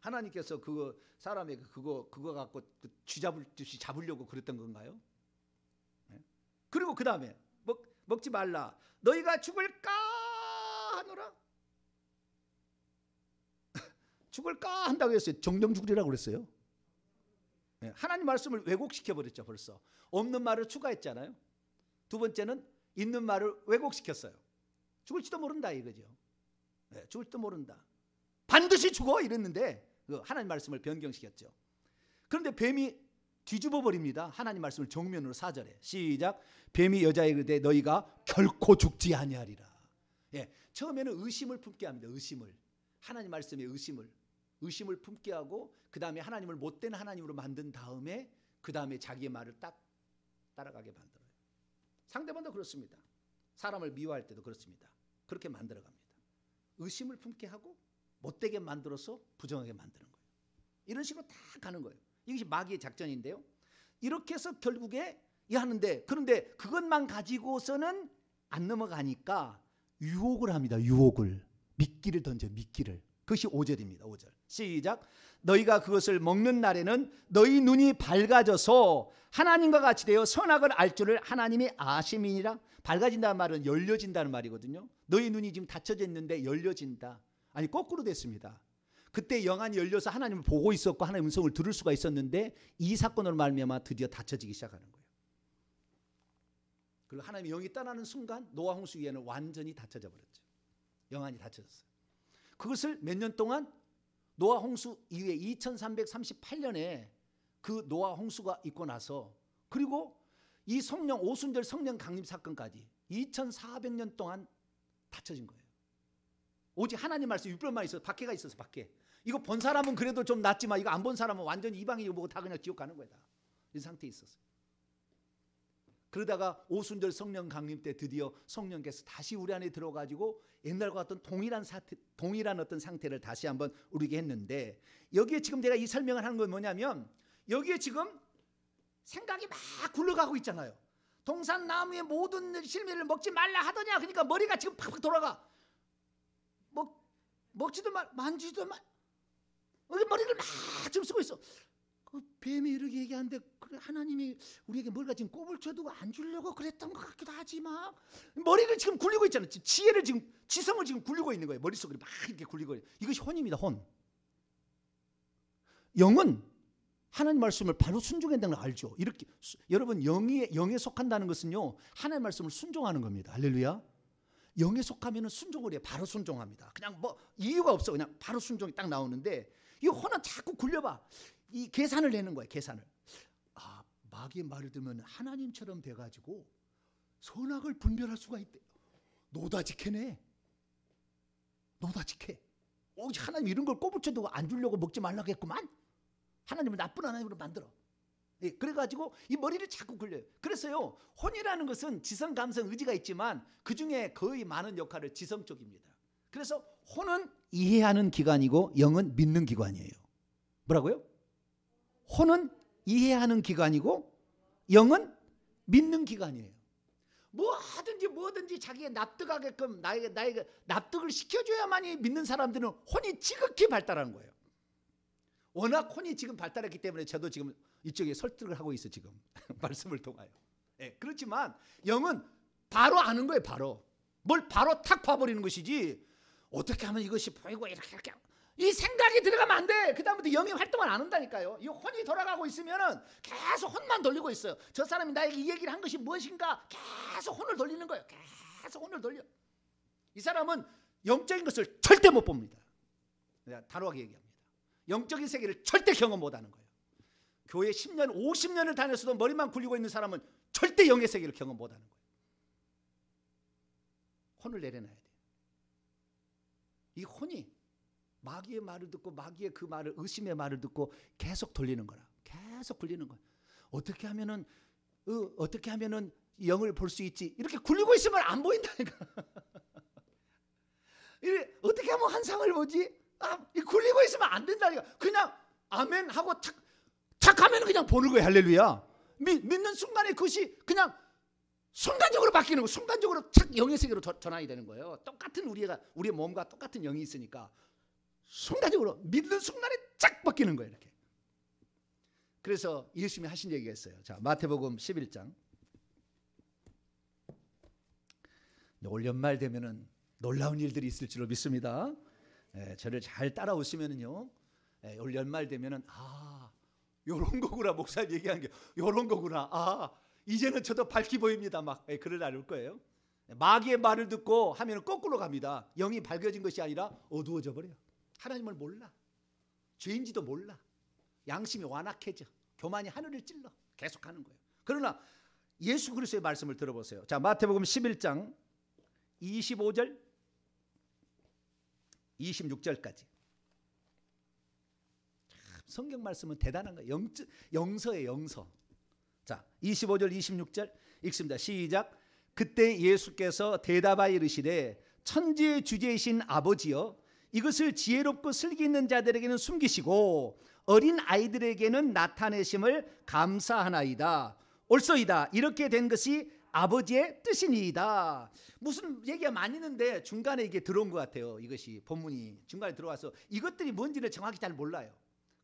[SPEAKER 1] 하나님께서 그거 사람에게 그거 갖고 쥐잡듯이 잡으려고 그랬던 건가요? 네? 그리고 그 다음에 먹지 말라, 너희가 죽을까 하노라. 죽을까 한다고 했어요? 정령 죽으리라고 그랬어요? 네, 하나님 말씀을 왜곡시켜 버렸죠. 벌써 없는 말을 추가했잖아요. 두 번째는 있는 말을 왜곡시켰어요. 죽을지도 모른다 이거죠. 네, 죽을지도 모른다, 반드시 죽어 이랬는데 하나님 말씀을 변경시켰죠. 그런데 뱀이 뒤집어 버립니다. 하나님 말씀을 정면으로 4절에 시작. 뱀이 여자에게 이르되 너희가 결코 죽지 아니하리라. 예, 처음에는 의심을 품게 합니다. 의심을, 하나님 말씀에 의심을 품게 하고 그 다음에 하나님을 못된 하나님으로 만든 다음에 그 다음에 자기의 말을 딱 따라가게 만들어요. 상대방도 그렇습니다. 사람을 미워할 때도 그렇습니다. 그렇게 만들어갑니다. 의심을 품게 하고 못되게 만들어서 부정하게 만드는 거예요. 이런 식으로 다 가는 거예요. 이것이 마귀의 작전인데요. 이렇게 해서 결국에 하는데, 그런데 그것만 가지고서는 안 넘어가니까 유혹을 합니다. 유혹을, 미끼를 던져, 미끼를. 그것이 5절입니다. 5절 시작. 너희가 그것을 먹는 날에는 너희 눈이 밝아져서 하나님과 같이 되어 선악을 알 줄을 하나님이 아심이니라. 밝아진다는 말은 열려진다는 말이거든요. 너희 눈이 지금 닫혀져 있는데 열려진다. 아니 거꾸로 됐습니다. 그때 영안이 열려서 하나님을 보고 있었고 하나님의 음성을 들을 수가 있었는데 이 사건으로 말미암아 드디어 닫혀지기 시작하는 거예요. 그리고 하나님의 영이 떠나는 순간 노아 홍수 위에는 완전히 닫혀져 버렸죠. 영안이 닫혀졌어요. 그것을 몇 년 동안, 노아 홍수 이후에 2338년에 그 노아 홍수가 있고 나서, 그리고 이 성령 오순절 성령 강림 사건까지 2400년 동안 닫혀진 거예요. 오직 하나님 말씀 율법만 있어서, 밖에가 있어서 밖에. 이거 본 사람은 그래도 좀 낫지만 이거 안 본 사람은 완전히 이방인이고 뭐고 다 그냥 지옥 가는 거다. 이 상태에 있었어요. 그러다가 오순절 성령 강림 때 드디어 성령께서 다시 우리 안에 들어가지고 옛날과 같은 동일한 어떤 상태를 다시 한번 우리게 했는데, 여기에 지금 제가 이 설명을 하는 건 뭐냐면, 여기에 지금 생각이 막 굴러가고 있잖아요. 동산 나무의 모든 실미를 먹지 말라 하더냐. 그러니까 머리가 지금 팍팍 돌아가. 먹지도 말, 만지도 말, 머리를 막 지금 쓰고 있어. 그 뱀이 이렇게 얘기하는데, 그래 하나님이 우리에게 머리가 지금 꼽을 쳐두고 안 주려고 그랬던 것 같기도 하지만, 머리를 지금 굴리고 있잖아요. 지혜를 지금, 지성을 지금 굴리고 있는 거예요. 머릿속으로 막 이렇게 굴리고 있는. 이것이 혼입니다. 혼. 영은 하나님 말씀을 바로 순종해야 되는 걸 알죠. 이렇게 여러분 영에 속한다는 것은요, 하나님 말씀을 순종하는 겁니다. 할렐루야. 영에 속하면 순종을 해요. 바로 순종합니다. 그냥 뭐 이유가 없어. 그냥 바로 순종이 딱 나오는데, 이 혼은 자꾸 굴려봐. 이 계산을 내는 거예요. 계산을. 마귀의 말을 들으면 하나님처럼 돼가지고 선악을 분별할 수가 있대. 노다지캐네. 노다지캐. 하나님 이런 걸 꼬부쳐두고 안 주려고 먹지 말라고 했구만. 하나님을 나쁜 하나님으로 만들어. 예, 그래가지고 이 머리를 자꾸 굴려요. 그래서요, 혼이라는 것은 지성, 감성, 의지가 있지만 그 중에 거의 많은 역할을 지성 쪽입니다. 그래서 혼은 이해하는 기관이고 영은 믿는 기관이에요. 뭐라고요? 혼은 이해하는 기관이고 영은 믿는 기관이에요. 뭐든지 자기가 납득하게끔 나에게 납득을 시켜줘야만이 믿는 사람들은 혼이 지극히 발달하는 거예요. 워낙 혼이 지금 발달했기 때문에 저도 지금 이쪽에 설득을 하고 있어 지금 말씀을 통하여. 예, 그렇지만 영은 바로 아는 거예요. 바로 뭘 바로 탁 봐버리는 것이지, 어떻게 하면 이것이 보이고 이렇게 이 생각이 들어가면 안 돼. 그 다음부터 영이 활동을 안 한다니까요. 이 혼이 돌아가고 있으면은 계속 혼만 돌리고 있어요. 저 사람이 나에게 이 얘기를 한 것이 무엇인가, 계속 혼을 돌리는 거예요. 계속 혼을 돌려. 이 사람은 영적인 것을 절대 못 봅니다. 내가 단호하게 얘기합니다. 영적인 세계를 절대 경험 못하는 거예요. 교회 10년, 50년을 다녔어도 머리만 굴리고 있는 사람은 절대 영의 세계를 경험 못하는 거예요. 혼을 내려놔야 돼요. 이 혼이 마귀의 말을 듣고 마귀의 그 말을 의심의 말을 듣고 계속 돌리는 거라. 계속 굴리는 거야. 어떻게 하면은 영을 볼 수 있지? 이렇게 굴리고 있으면 안 보인다니까. 어떻게 하면 환상을 보지? 굴리고 있으면 안 된다니까. 그냥 아멘 하고 착 하면 그냥 보는 거예요. 할렐루야. 믿는 순간에 그것이 그냥 순간적으로 바뀌는 거예요. 순간적으로 착 영의 세계로 전환이 되는 거예요. 똑같은 우리의 몸과 똑같은 영이 있으니까 순간적으로 믿는 순간에 쫙 바뀌는 거예요. 이렇게. 그래서 예수님이 하신 얘기가 있어요. 자, 마태복음 11장. 올 연말 되면은 놀라운 일들이 있을 줄로 믿습니다. 저를 잘 따라오시면은요, 올 연말 되면은 요런 거구나, 목사님 얘기한 게 요런 거구나. 이제는 저도 밝히 보입니다. 막 그럴 날 올 거예요. 마귀의 말을 듣고 하면은 거꾸로 갑니다. 영이 밝아진 것이 아니라 어두워져 버려요. 하나님을 몰라. 죄인지도 몰라. 양심이 완악해져. 교만이 하늘을 찔러. 계속 하는 거예요. 그러나 예수 그리스도의 말씀을 들어보세요. 자, 마태복음 11장 25절 26절까지. 성경 말씀은 대단한 거예요. 영서예요, 영서. 자, 25절 26절 읽습니다. 시작. 그때 예수께서 대답하여 이르시되 천지의 주제이신 아버지여, 이것을 지혜롭고 슬기 있는 자들에게는 숨기시고 어린 아이들에게는 나타내심을 감사하나이다. 옳소이다. 이렇게 된 것이 아버지의 뜻이니이다. 무슨 얘기가 많이 있는데 중간에 이게 들어온 것 같아요. 이것이 본문이 중간에 들어와서 이것들이 뭔지를 정확히 잘 몰라요.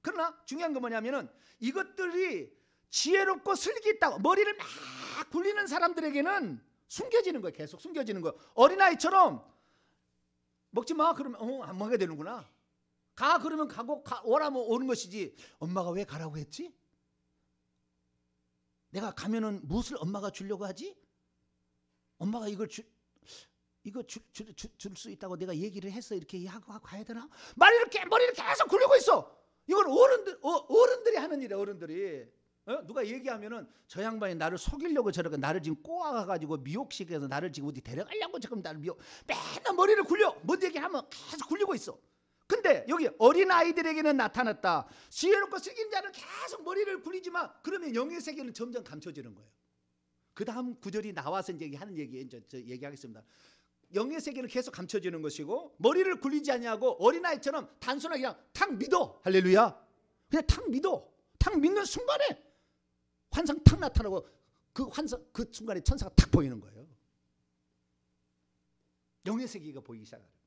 [SPEAKER 1] 그러나 중요한 건 뭐냐면은 이것들이 지혜롭고 슬기 있다고 머리를 막 굴리는 사람들에게는 숨겨지는 거예요. 계속 숨겨지는 거예요. 어린아이처럼 먹지 마 그러면 안 먹게 되는구나. 가 그러면 가고 오라면 오는 것이지. 엄마가 왜 가라고 했지? 내가 가면은 무엇을 엄마가 주려고 하지? 엄마가 이걸 줄 수 있다고 내가 얘기를 해서 이렇게 하고 가야 되나? 머리를 계속 굴리고 있어. 이건 어른들이 하는 일이야. 어른들이. 누가 얘기하면은 저 양반이 나를 속이려고 저렇게 나를 지금 꼬아가지고 미혹시켜서 나를 지금 어디 데려가려고 지금 나를 맨날 머리를 굴려. 뭔 얘기하면 계속 굴리고 있어. 근데 여기 어린아이들에게는 나타났다. 지혜롭고 슬기 있는 자는 계속 머리를 굴리지만 그러면 영의 세계는 점점 감춰지는 거예요. 그 다음 구절이 나와서 이제 하는 얘기에 저 얘기하겠습니다. 영의 세계는 계속 감춰지는 것이고 머리를 굴리지 않냐고 어린아이처럼 단순하게 그냥 탁 믿어. 할렐루야. 그냥 탁 믿어. 탁 믿는 순간에 환상 탁 나타나고 그 순간에 천사가 탁 보이는 거예요. 영의 세계가 보이기 시작하는 거예요.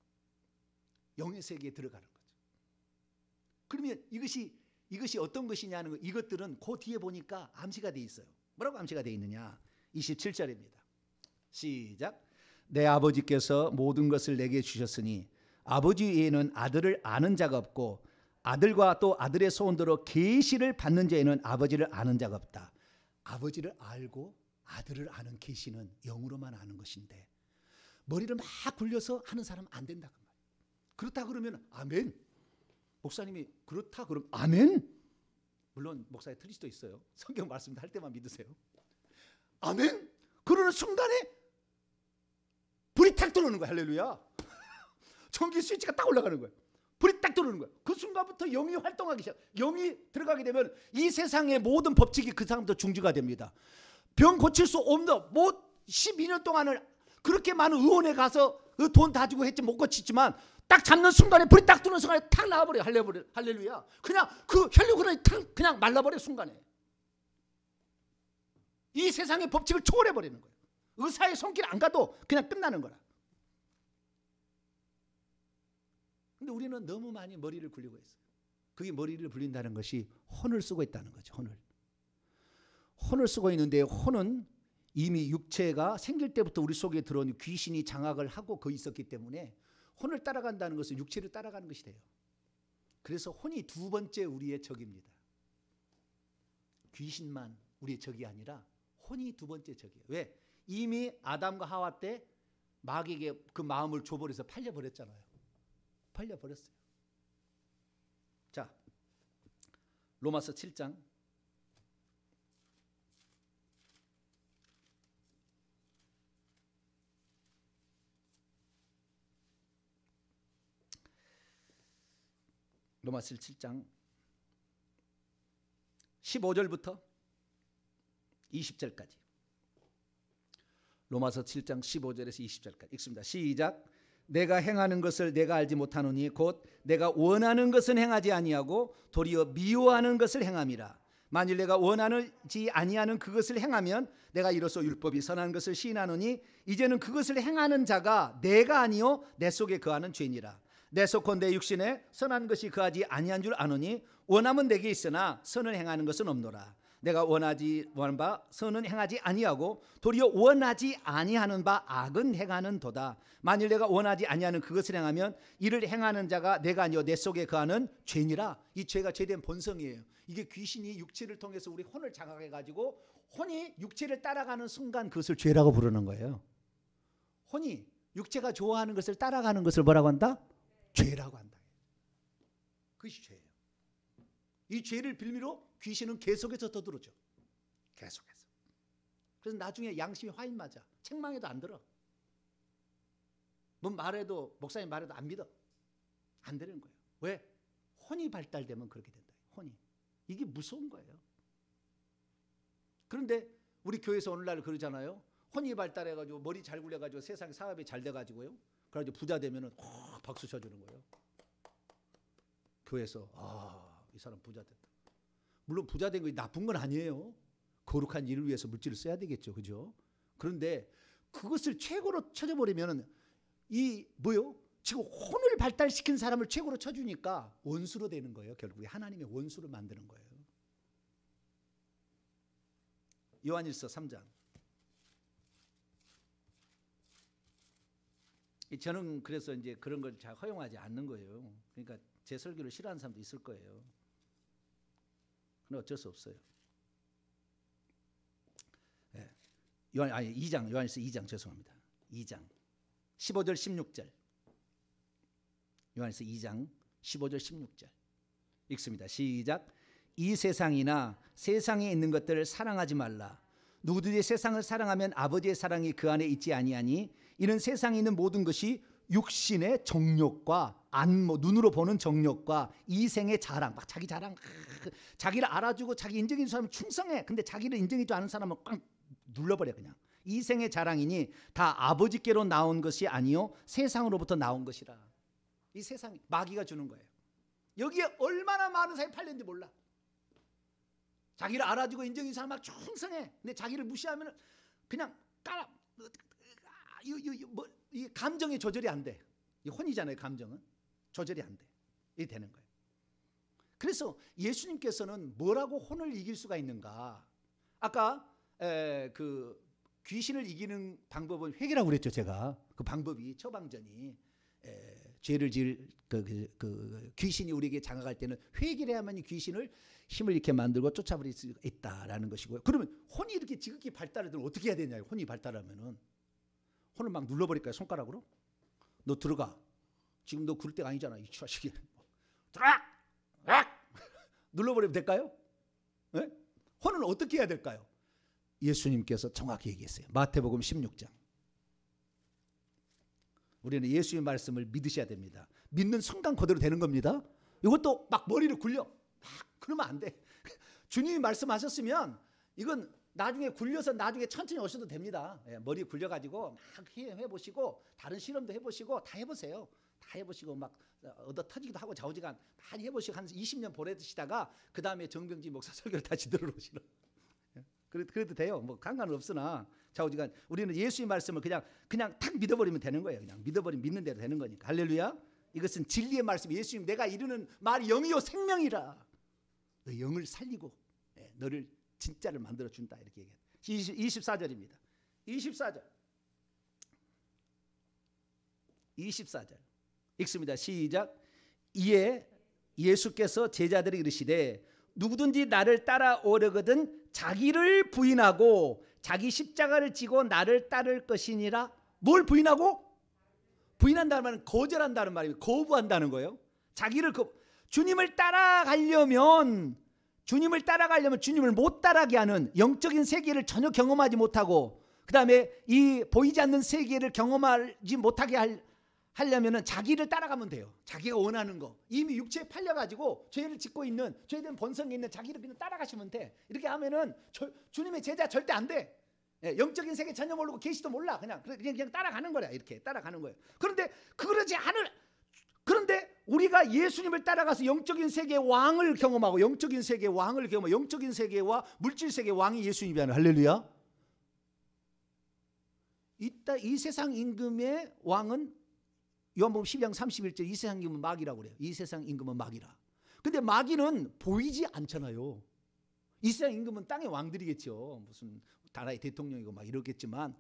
[SPEAKER 1] 영의 세계에 들어가는 거죠. 그러면 이것이 어떤 것이냐는 거, 이것들은 그 뒤에 보니까 암시가 돼 있어요. 뭐라고 암시가 돼 있느냐? 27절입니다. 시작. 내 아버지께서 모든 것을 내게 주셨으니 아버지 외에는 아들을 아는 자가 없고 아들과 또 아들의 소원대로 계시를 받는 자에는 아버지를 아는 자가 없다. 아버지를 알고 아들을 아는 계시는 영으로만 아는 것인데 머리를 막 굴려서 하는 사람은 안 된다. 그렇다 그러면 아멘. 목사님이 그렇다 그러면 아멘. 물론 목사의 틀릴 수도 있어요. 성경 말씀 할 때만 믿으세요. 아멘. 그러는 순간에 불이 탁 들어오는 거야. 할렐루야. 전기 스위치가 딱 올라가는 거야. 불이 딱 들어오는 거야. 그 순간부터 영이 활동하기 시작. 영이 들어가게 되면 이 세상의 모든 법칙이 그 사람부터 중지가 됩니다. 병 고칠 수 없는 12년 동안을 그렇게 많은 의원에 가서 돈 다 주고 했지 못 고치지만 딱 잡는 순간에 불이 딱 들어오는 순간에 탁 나와버려. 할렐루야. 그냥 그 혈류근이 탁 그냥 말라버려. 순간에 이 세상의 법칙을 초월해버리는 거예요. 의사의 손길 안 가도 그냥 끝나는 거라. 근데 우리는 너무 많이 머리를 굴리고 있어요. 그게 머리를 굴린다는 것이 혼을 쓰고 있다는 거죠. 혼을 쓰고 있는데 혼은 이미 육체가 생길 때부터 우리 속에 들어온 귀신이 장악을 하고 거기 있었기 때문에 혼을 따라간다는 것은 육체를 따라가는 것이 돼요. 그래서 혼이 두 번째 우리의 적입니다. 귀신만 우리의 적이 아니라 혼이 두 번째 적이에요. 왜? 이미 아담과 하와 때 마귀에게 그 마음을 줘버려서 팔려버렸잖아요. 팔려버렸어요. 자, 로마서 7장 로마서 7장 15절부터 20절까지. 로마서 7장 15절에서 20절까지 읽습니다. 시작. 내가 행하는 것을 내가 알지 못하노니 곧 내가 원하는 것은 행하지 아니하고 도리어 미워하는 것을 행함이라. 만일 내가 원하지 아니하는 그것을 행하면 내가 이로써 율법이 선한 것을 시인하노니 이제는 그것을 행하는 자가 내가 아니요 내 속에 거하는 죄니라. 내 속건대 육신에 선한 것이 거하지 아니한 줄 아노니 원함은 내게 있으나 선을 행하는 것은 없노라. 내가 원하는 바 선은 행하지 아니하고 도리어 원하지 아니하는 바 악은 행하는 도다. 만일 내가 원하지 아니하는 그것을 행하면 이를 행하는 자가 내가 아니요 내 속에 거하는 죄니라. 이 죄가 죄된 본성이에요. 이게 귀신이 육체를 통해서 우리 혼을 장악해 가지고 혼이 육체를 따라가는 순간 그것을 죄라고 부르는 거예요. 혼이 육체가 좋아하는 것을 따라가는 것을 뭐라고 한다? 죄라고 한다. 그것이 죄예요. 이 죄를 빌미로 귀신은 계속해서 떠들어져. 계속해서. 그래서 나중에 양심이 화인 맞아. 책망해도 안 들어. 뭐 말해도 목사님 말해도 안 믿어. 안 되는 거예요. 왜? 혼이 발달되면 그렇게 된다. 혼이. 이게 무서운 거예요. 그런데 우리 교회에서 오늘날 그러잖아요. 혼이 발달해가지고 머리 잘 굴려가지고 세상 사업이 잘 돼가지고요. 그래가지고 부자 되면은 박수 쳐주는 거예요. 교회에서 이 사람 부자 됐다. 물론 부자 된 거 나쁜 건 아니에요. 거룩한 일을 위해서 물질을 써야 되겠죠, 그죠? 그런데 그것을 최고로 쳐줘버리면은 이 뭐요? 지금 혼을 발달시킨 사람을 최고로 쳐주니까 원수로 되는 거예요. 결국에 하나님의 원수로 만드는 거예요. 요한일서 3장. 저는 그래서 이제 그런 걸 잘 허용하지 않는 거예요. 그러니까 제 설교를 싫어하는 사람도 있을 거예요. 근데 어쩔 수 없어요. 네. 2장, 요한일서 2장 죄송합니다. 2장 15절 16절. 요한일서 2장 15절 16절 읽습니다. 시작. 이 세상이나 세상에 있는 것들을 사랑하지 말라. 누구든지 세상을 사랑하면 아버지의 사랑이 그 안에 있지 아니하니 이는 세상에 있는 모든 것이 육신의 정욕과 눈으로 보는 정욕과 이생의 자랑, 막 자기 자랑, 자기를 알아주고 자기 인정해 주는 사람은 충성해. 근데 자기를 인정해 주지 않은 사람은 꽉 눌러버려 그냥. 이생의 자랑이니 다 아버지께로 나온 것이 아니요 세상으로부터 나온 것이라. 이 세상 마귀가 주는 거예요. 여기에 얼마나 많은 사람이 팔렸는지 몰라. 자기를 알아주고 인정해 주는 사람 막 충성해. 근데 자기를 무시하면 그냥 깔아. 이 감정의 조절이 안 돼. 이 혼이잖아요. 감정은 조절이 안 돼. 이게 되는 거예요. 그래서 예수님께서는 뭐라고 혼을 이길 수가 있는가? 아까 그 귀신을 이기는 방법은 회개라고 그랬죠. 제가 그 방법이 처방전이 죄를 지을 그 귀신이 우리에게 장악할 때는 회개를 해야만 이 귀신을 힘을 잃게 만들고 쫓아버릴 수 있다라는 것이고요. 그러면 혼이 이렇게 지극히 발달하면 어떻게 해야 되냐요? 혼이 발달하면은 혼을 막 눌러버릴까요? 손가락으로? 너 들어가. 지금 너 그럴 때가 아니잖아. 이 자식이. 들어가! 눌러버리면 될까요? 네? 혼은 어떻게 해야 될까요? 예수님께서 정확히 얘기했어요. 마태복음 16장. 우리는 예수의 말씀을 믿으셔야 됩니다. 믿는 순간 그대로 되는 겁니다. 이것도 막 머리를 굴려. 그러면 안 돼. 주님이 말씀하셨으면 이건 나중에 굴려서 나중에 천천히 오셔도 됩니다. 머리 굴려가지고 막 해보시고 다른 실험도 해보시고 다 해보세요. 다 해보시고 막 얻어 터지기도 하고 좌우지간 많이 해보시고 한 20년 보내시다가 그 다음에 정병지 목사 설교를 다시 들어오시라. 그래도 돼요. 뭐 상관은 없으나 좌우지간 우리는 예수의 말씀을 그냥 탁 믿어버리면 되는 거예요. 그냥 믿어버리면 믿는 대로 되는 거니까. 할렐루야. 이것은 진리의 말씀. 예수님 내가 이르는 말이 영이요 생명이라. 너 영을 살리고 너를 진짜를 만들어준다 이렇게 얘기해요. 24절입니다. 24절 읽습니다. 시작. 이에 예수께서 제자들이 이르시되 누구든지 나를 따라오려거든 자기를 부인하고 자기 십자가를 지고 나를 따를 것이니라. 뭘 부인하고? 부인한다는 말은 거절한다는 말이에요. 거부한다는 거예요. 자기를 주님을 따라가려면 주님을 못 따라가게 하는 영적인 세계를 전혀 경험하지 못하고 그 다음에 이 보이지 않는 세계를 경험하지 못하게 할 하려면은 자기를 따라가면 돼요. 자기가 원하는 거. 이미 육체에 팔려가지고 죄를 짓고 있는, 죄된 본성에 있는 자기를 그냥 따라가시면 돼. 이렇게 하면은 주님의 제자 절대 안 돼. 예, 영적인 세계 전혀 모르고 계시도 몰라. 그냥 따라가는 거야. 이렇게 따라가는 거예요. 그런데 우리가 예수님을 따라가서 영적인 세계의 왕을 경험하고, 영적인 세계의 왕을 경험하고, 영적인 세계와 물질 세계의 왕이 예수님이잖아요. 할렐루야. 이 세상 임금의 왕은 요한복음 12장 31절, 이 세상 임금은 마귀라고 그래요. 이 세상 임금은 마귀라. 근데 마귀는 보이지 않잖아요. 이 세상 임금은 땅의 왕들이겠죠. 무슨 나라의 대통령이고 막 이러겠지만,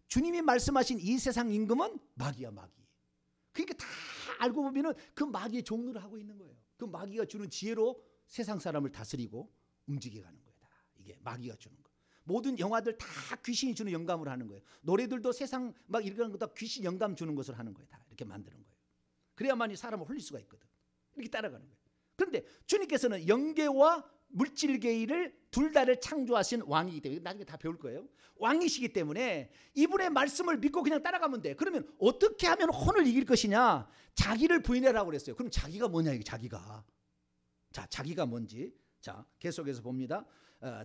[SPEAKER 1] 주님이 말씀하신 이 세상 임금은 마귀야, 마귀. 그러니까 다 알고 보면은 그 마귀의 종로를 하고 있는 거예요. 그 마귀가 주는 지혜로 세상 사람을 다스리고 움직여 가는 거예요. 다 이게 마귀가 주는 거. 모든 영화들 다 귀신이 주는 영감으로 하는 거예요. 노래들도 세상 막 이런 거 다 귀신 영감 주는 것을 하는 거예요. 다 이렇게 만드는 거예요. 그래야만이 사람을 홀릴 수가 있거든. 이렇게 따라가는 거예요. 그런데 주님께서는 영계와 물질계를 둘 다를 창조하신 왕이기 때문에, 나중에 다 배울 거예요. 왕이시기 때문에 이분의 말씀을 믿고 그냥 따라가면 돼. 그러면 어떻게 하면 혼을 이길 것이냐? 자기를 부인해라고 그랬어요. 그럼 자기가 뭐냐, 이게 자기가. 자, 자기가 뭔지. 자, 계속해서 봅니다.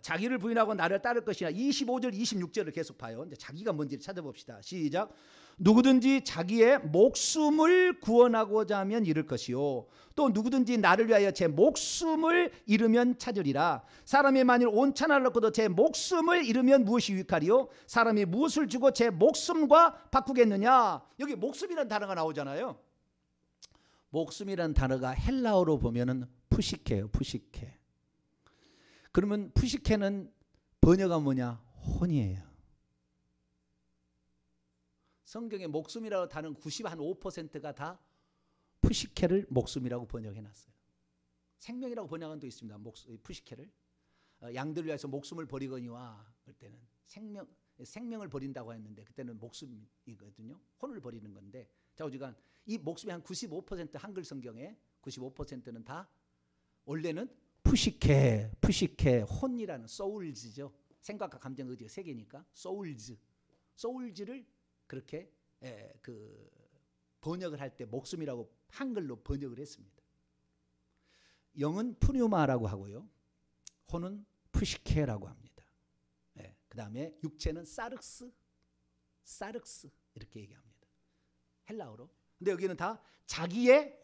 [SPEAKER 1] 자기를 부인하고 나를 따를 것이나 25절 26절을 계속 봐요. 이제 자기가 뭔지를 찾아봅시다. 시작. 누구든지 자기의 목숨을 구원하고자 하면 잃을 것이요, 또 누구든지 나를 위하여 제 목숨을 잃으면 찾으리라. 사람이 만일 온 천하를 얻고도 제 목숨을 잃으면 무엇이 유익하리요? 사람이 무엇을 주고 제 목숨과 바꾸겠느냐? 여기 목숨이라는 단어가 나오잖아요. 목숨이라는 단어가 헬라어로 보면은 푸시케예요. 푸시케. 그러면 푸시케는 번역은 뭐냐? 혼이에요. 성경에 목숨이라고 다는 95%가 다 푸시케를 목숨이라고 번역해놨어요. 생명이라고 번역한 도 있습니다. 푸시케를. 양들을 위해서 목숨을 버리거니와, 그럴 때는 생명을 버린다고 했는데 그때는 목숨이거든요. 혼을 버리는 건데, 자, 오지간 이 목숨이 한 95% 한글 성경에 95%는 다 원래는 푸시케, 혼이라는 소울즈죠. 생각과 감정, 의지가 세 개니까 소울즈를 그렇게 번역을 할 때 목숨이라고 한글로 번역을 했습니다. 영은 푸뉴마라고 하고요, 혼은 푸시케라고 합니다. 그 다음에 육체는 사륵스 이렇게 얘기합니다. 헬라어로. 근데 여기는 다 자기의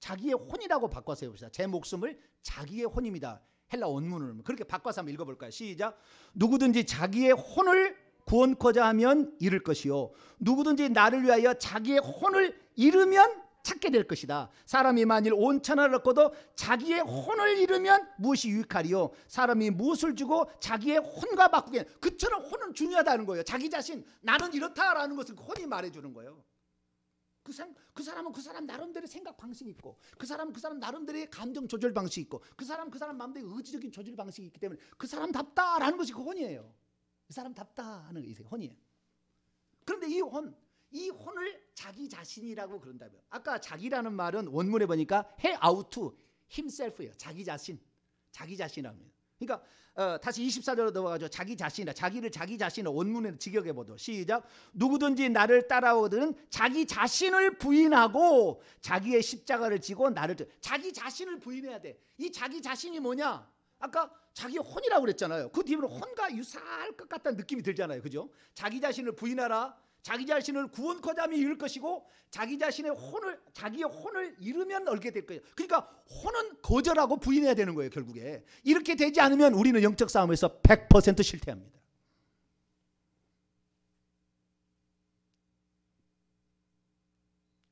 [SPEAKER 1] 혼이라고 바꿔서 해봅시다. 제 목숨을 자기의 혼입니다. 헬라 원문을 그렇게 바꿔서 한번 읽어볼까요? 시작. 누구든지 자기의 혼을 구원코자 하면 잃을 것이요, 누구든지 나를 위하여 자기의 혼을 잃으면 찾게 될 것이다. 사람이 만일 온 천하를 얻고도 자기의 혼을 잃으면 무엇이 유익하리요? 사람이 무엇을 주고 자기의 혼과 바꾸게. 그처럼 혼은 중요하다는 거예요. 자기 자신, 나는 이렇다라는 것을 혼이 말해주는 거예요. 그 사람은 그 사람 나름대로의 생각 방식이 있고, 그 사람은 그 사람 나름대로의 감정 조절 방식이 있고, 그 사람 마음대로 의지적인 조절 방식이 있기 때문에 그 사람답다라는 것이 그 혼이에요. 그 사람답다 하는 게 혼이에요. 그런데 이 혼을 자기 자신이라고 그런다고요. 아까 자기라는 말은 원문에 보니까 he out himself예요. 자기 자신이라면. 그러니까 다시 24절로 넘어가죠. 자기를 자기 자신을 원문에 직역해 보죠. 시작. 누구든지 나를 따라오거든 자기 자신을 부인하고 자기의 십자가를 지고 나를 자기 자신을 부인해야 돼. 이 자기 자신이 뭐냐? 아까 자기 혼이라고 그랬잖아요. 그 뒤에는 혼과 유사할 것 같다는 느낌이 들잖아요. 그죠? 자기 자신을 부인하라. 자기 자신을 구원코자 하면 잃을 것이고, 자기의 혼을 잃으면 얻게 될 거예요. 그러니까 혼은 거절하고 부인해야 되는 거예요. 결국에 이렇게 되지 않으면 우리는 영적 싸움에서 100% 실패합니다.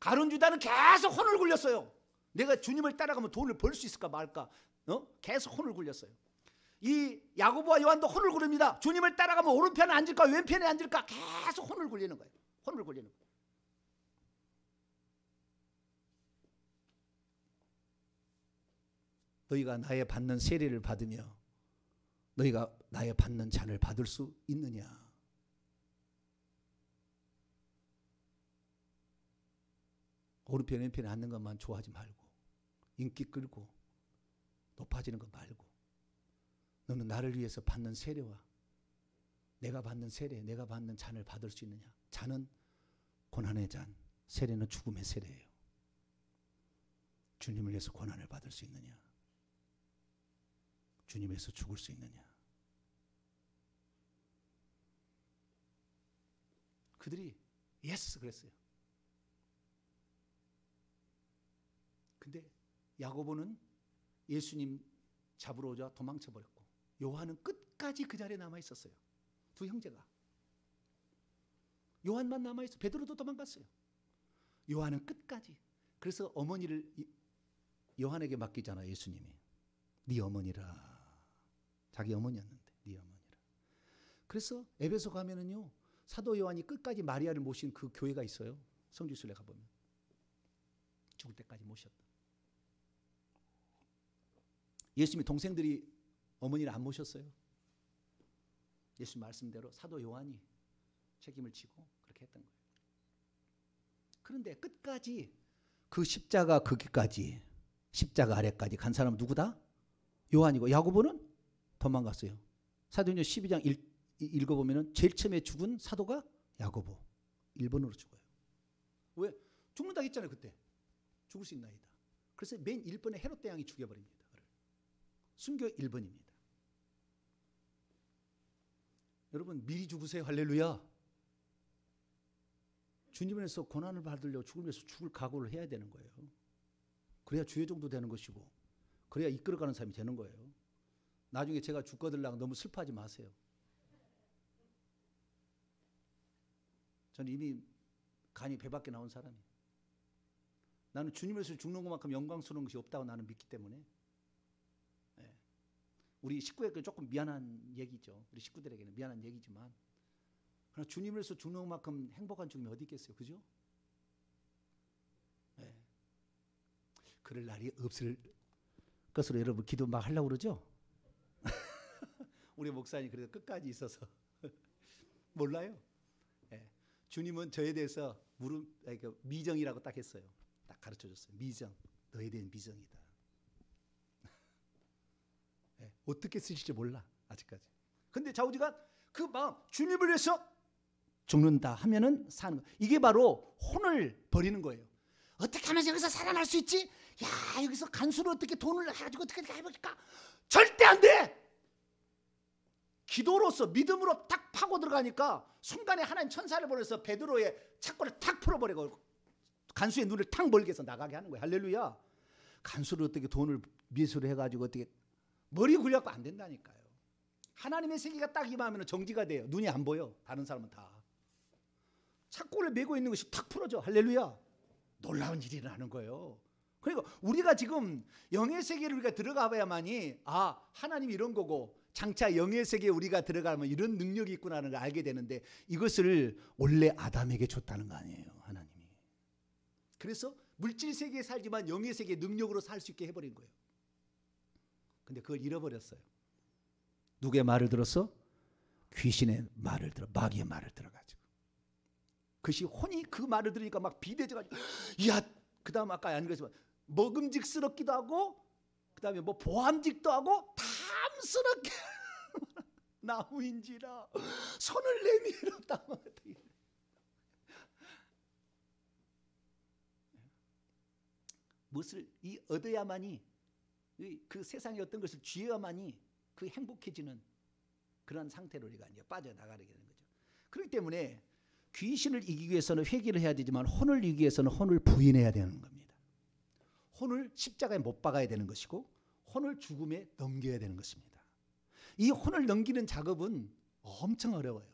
[SPEAKER 1] 가룟 유다는 계속 혼을 굴렸어요. 내가 주님을 따라가면 돈을 벌 수 있을까 말까, 계속 혼을 굴렸어요. 이 야고보와 요한도 혼을 구릅니다. 주님을 따라가면 오른편에 앉을까 왼편에 앉을까 계속 혼을 굴리는 거예요. 혼을 굴리는 거예요. 너희가 나의 받는 세례를 받으며 너희가 나의 받는 잔을 받을 수 있느냐? 오른편 왼편에 앉는 것만 좋아하지 말고, 인기 끌고 높아지는 것 말고, 너는 나를 위해서 받는 세례와 내가 받는 세례, 내가 받는 잔을 받을 수 있느냐? 잔은 고난의 잔, 세례는 죽음의 세례예요. 주님을 위해서 고난을 받을 수 있느냐? 주님을 위해서 죽을 수 있느냐? 그들이 예스 그랬어요. 근데 야고보는 예수님 잡으러 오자 도망쳐 버렸고, 요한은 끝까지 그 자리에 남아 있었어요. 두 형제가. 요한만 남아 있어. 베드로도 도망갔어요. 요한은 끝까지. 그래서 어머니를 요한에게 맡기잖아, 예수님이. 네 어머니라. 자기 어머니였는데 네 어머니라. 그래서 에베소 가면은요, 사도 요한이 끝까지 마리아를 모신 그 교회가 있어요. 성지순례 가보면 죽을 때까지 모셨다. 예수님이 동생들이 어머니를 안 모셨어요. 예수님 말씀대로 사도 요한이 책임을 지고 그렇게 했던 거예요. 그런데 끝까지 그 십자가 거기까지, 십자가 아래까지 간 사람은 누구다? 요한이고, 야고보는 도망갔어요. 사도행전 12장 읽어보면 제일 처음에 죽은 사도가 야고보. 1번으로 죽어요. 왜? 죽는다 했잖아요. 그때 죽을 수 있나이다. 그래서 맨 1번에 헤롯 대왕이 죽여버립니다. 순교 1번입니다. 여러분 미리 죽으세요. 할렐루야. 주님에서 고난을 받으려고 죽으면서 죽을 각오를 해야 되는 거예요. 그래야 주의 정도 되는 것이고, 그래야 이끌어가는 사람이 되는 거예요. 나중에 제가 죽거들라고 너무 슬퍼하지 마세요. 저는 이미 간이 배 밖에 나온 사람이에요. 나는 주님에서 죽는 것만큼 영광스러운 것이 없다고 나는 믿기 때문에. 우리 식구에게 조금 미안한 얘기죠. 우리 식구들에게는 미안한 얘기지만, 그러나 주님을 위해서 죽는 것만큼 행복한 죽음이 어디 있겠어요. 그죠? 네. 그럴 날이 없을 것으로 여러분 기도 막 하려고 그러죠? 우리 목사님 그래도 끝까지 있어서 몰라요. 네. 주님은 저에 대해서 미정이라고 딱 했어요. 딱 가르쳐줬어요. 미정, 너에 대한 미정이다. 네. 어떻게 쓰실지 몰라 아직까지. 근데 좌우지간 그 마음, 주님을 위해서 죽는다 하면은 사는 거. 이게 바로 혼을 버리는 거예요. 어떻게 하면 여기서 살아날 수 있지? 야, 여기서 간수로 어떻게 돈을 가지고 어떻게 해볼까? 절대 안 돼. 기도로서 믿음으로 탁 파고 들어가니까 순간에 하나님 천사를 보내서 베드로의 착고를 탁 풀어버리고 간수의 눈을 탁 멀게 해서 나가게 하는 거예요. 할렐루야. 간수를 어떻게 돈을 미수를 해가지고 어떻게 머리 굴려갖고 안 된다니까요. 하나님의 세계가 딱 임하면 정지가 돼요. 눈이 안 보여. 다른 사람은 다. 착고를 메고 있는 것이 탁 풀어져. 할렐루야. 놀라운 일이 일어나는 거예요. 그러니까 우리가 지금 영의 세계를 우리가 들어가 봐야만이, 아, 하나님이 이런 거고, 장차 영의 세계에 우리가 들어가면 이런 능력이 있구나를 알게 되는데, 이것을 원래 아담에게 줬다는 거 아니에요. 하나님이. 그래서 물질 세계에 살지만 영의 세계의 능력으로 살 수 있게 해버린 거예요. 근데 그걸 잃어버렸어요. 누구의 말을 들었어? 귀신의 말을 들어, 마귀의 말을 들어가지고. 그것이 혼이 그 말을 들으니까 막 비대해져가지고, 야, 그 다음 아까 안 그랬지만 먹음직스럽기도 하고, 그 다음에 뭐 보암직도 하고, 탐스럽게 나무인지라 손을 내밀어 땀을. 무엇을 얻어야만이, 그 세상의 어떤 것을 쥐어야만이 그 행복해지는 그런 상태로 우리가 이제 빠져나가게 되는 거죠. 그렇기 때문에 귀신을 이기기 위해서는 회개를 해야 되지만, 혼을 이기기 위해서는 혼을 부인해야 되는 겁니다. 혼을 십자가에 못 박아야 되는 것이고, 혼을 죽음에 넘겨야 되는 것입니다. 이 혼을 넘기는 작업은 엄청 어려워요.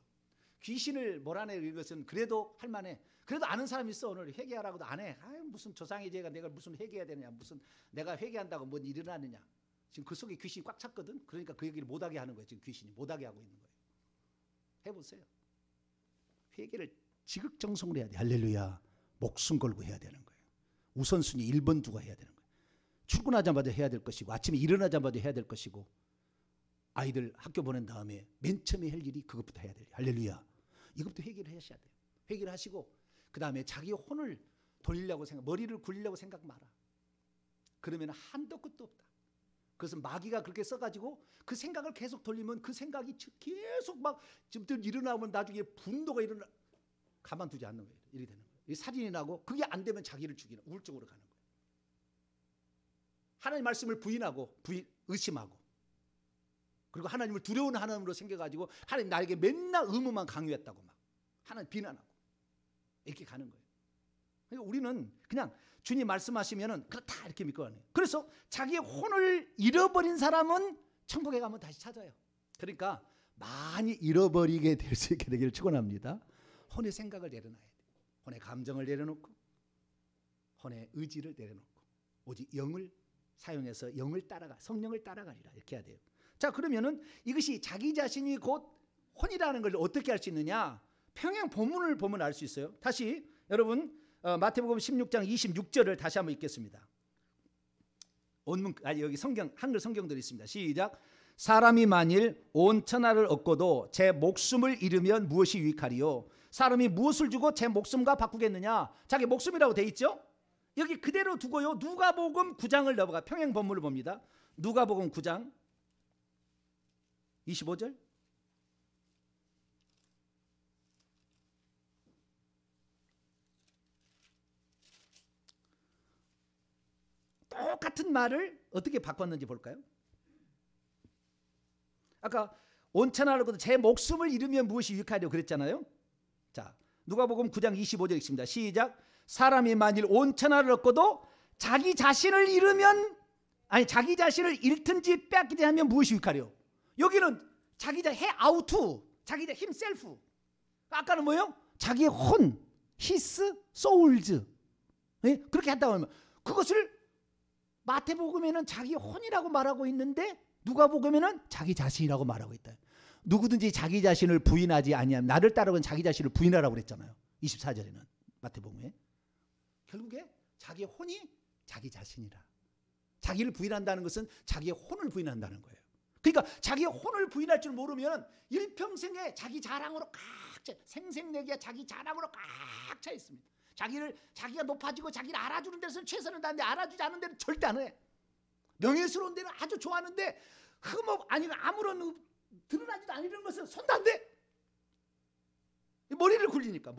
[SPEAKER 1] 귀신을 몰아내는 것은 그래도 할 만해. 그래도 아는 사람이 있어. 오늘 회개하라고도 안 해. 아유, 무슨 조상의 죄가 내가 무슨 회개해야 되느냐, 무슨 내가 회개한다고 뭔 일어나느냐. 지금 그 속에 귀신이 꽉 찼거든. 그러니까 그 얘기를 못하게 하는 거예요. 지금 귀신이 못하게 하고 있는 거예요. 해보세요. 회개를 지극정성으로 해야 돼. 할렐루야. 목숨 걸고 해야 되는 거예요. 우선순위 1번 두고 해야 되는 거예요. 출근하자마자 해야 될 것이고, 아침에 일어나자마자 해야 될 것이고, 아이들 학교 보낸 다음에 맨 처음에 할 일이 그것부터 해야 돼요. 할렐루야. 이것부터 회개를 하셔야 돼요. 회개를 하시고, 그 다음에 자기 혼을 돌리려고 생각, 머리를 굴리려고 생각 마라. 그러면 한도 끝도 없다. 그것은 마귀가 그렇게 써가지고 그 생각을 계속 돌리면 그 생각이 계속 막 지금 일어나면 나중에 분노가 일어나, 가만두지 않는 거예요. 이렇게 되는 거예요. 이 살인이 나고 그게 안 되면 자기를 죽이는 우울증으로 가는 거예요. 하나님 말씀을 부인하고 의심하고 그리고 하나님을 두려운 하나님으로 생겨가지고 하나님 나에게 맨날 의무만 강요했다고 막 하나님 비난하고 이렇게 가는 거예요. 그러니까 우리는 그냥 주님 말씀하시면은 그렇다 이렇게 믿고 가는 거예요. 그래서 자기의 혼을 잃어버린 사람은 천국에 가면 다시 찾아요. 그러니까 많이 잃어버리게 될 수 있게 되기를 축원합니다. 혼의 생각을 내려놔야 돼요. 혼의 감정을 내려놓고 혼의 의지를 내려놓고 오직 영을 사용해서 영을 따라가 성령을 따라가리라 이렇게 해야 돼요. 자, 그러면은 이것이 자기 자신이 곧 혼이라는 걸 어떻게 알 수 있느냐? 평행 본문을 보면 알 수 있어요. 다시 여러분 마태복음 16장 26절을 다시 한번 읽겠습니다. 원문 여기 성경 한글 성경들이 있습니다. 시작. 사람이 만일 온 천하를 얻고도 제 목숨을 잃으면 무엇이 유익하리요? 사람이 무엇을 주고 제 목숨과 바꾸겠느냐? 자기 목숨이라고 돼 있죠? 여기 그대로 두고요. 누가복음 9장을 넘어가 평행 본문을 봅니다. 누가복음 9장 25절. 똑같은 말을 어떻게 바꿨는지 볼까요? 아까 온천하를 얻고도 제 목숨을 잃으면 무엇이 유익하리요 그랬잖아요. 자, 누가복음 9장 25절 읽습니다. 시작. 사람이 만일 온천하를 얻고도 자기 자신을 잃으면 자기 자신을 잃든지 뺏기든지 하면 무엇이 유익하리요? 여기는 자기 자해 아우투 자기 자 힘셀프. 아까는 뭐예요? 자기의 혼, 히스, 소울즈. 예? 그렇게 한다고 하면 그것을 마태복음에는 자기 혼이라고 말하고 있는데 누가복음에는 자기 자신이라고 말하고 있다. 누구든지 자기 자신을 부인하지 아니하면 나를 따르면 자기 자신을 부인하라고 그랬잖아요. 24절에는 마태복음에. 결국에 자기의 혼이 자기 자신이라. 자기를 부인한다는 것은 자기의 혼을 부인한다는 거예요. 그러니까 자기의 혼을 부인할 줄 모르면 일평생에 자기 자랑으로 꽉 차, 생생내기야 자기 자랑으로 꽉 차 있습니다. 자기가 높아지고 자기를 알아주는 데서는 최선을 다하는데 알아주지 않는 데는 절대 안 해. 명예스러운 데는 아주 좋아하는데 아무런 드러나지도 않는 것은 손도 안 대. 머리를 굴리니까.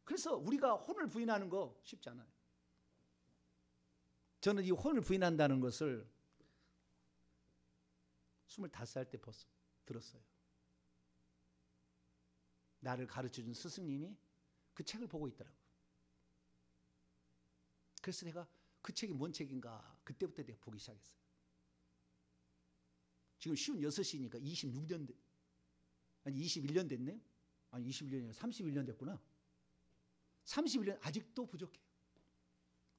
[SPEAKER 1] 그래서 우리가 혼을 부인하는 거 쉽지 않아요. 저는 이 혼을 부인한다는 것을 25살 때 벌써 들었어요. 나를 가르쳐준 스승님이 그 책을 보고 있더라고요. 그래서 내가 그 책이 뭔 책인가 그때부터 내가 보기 시작했어요. 지금 56이니까 26년 아니 21년 됐네요. 아니 21년이 아니라 31년 됐구나. 31년 아직도 부족해요.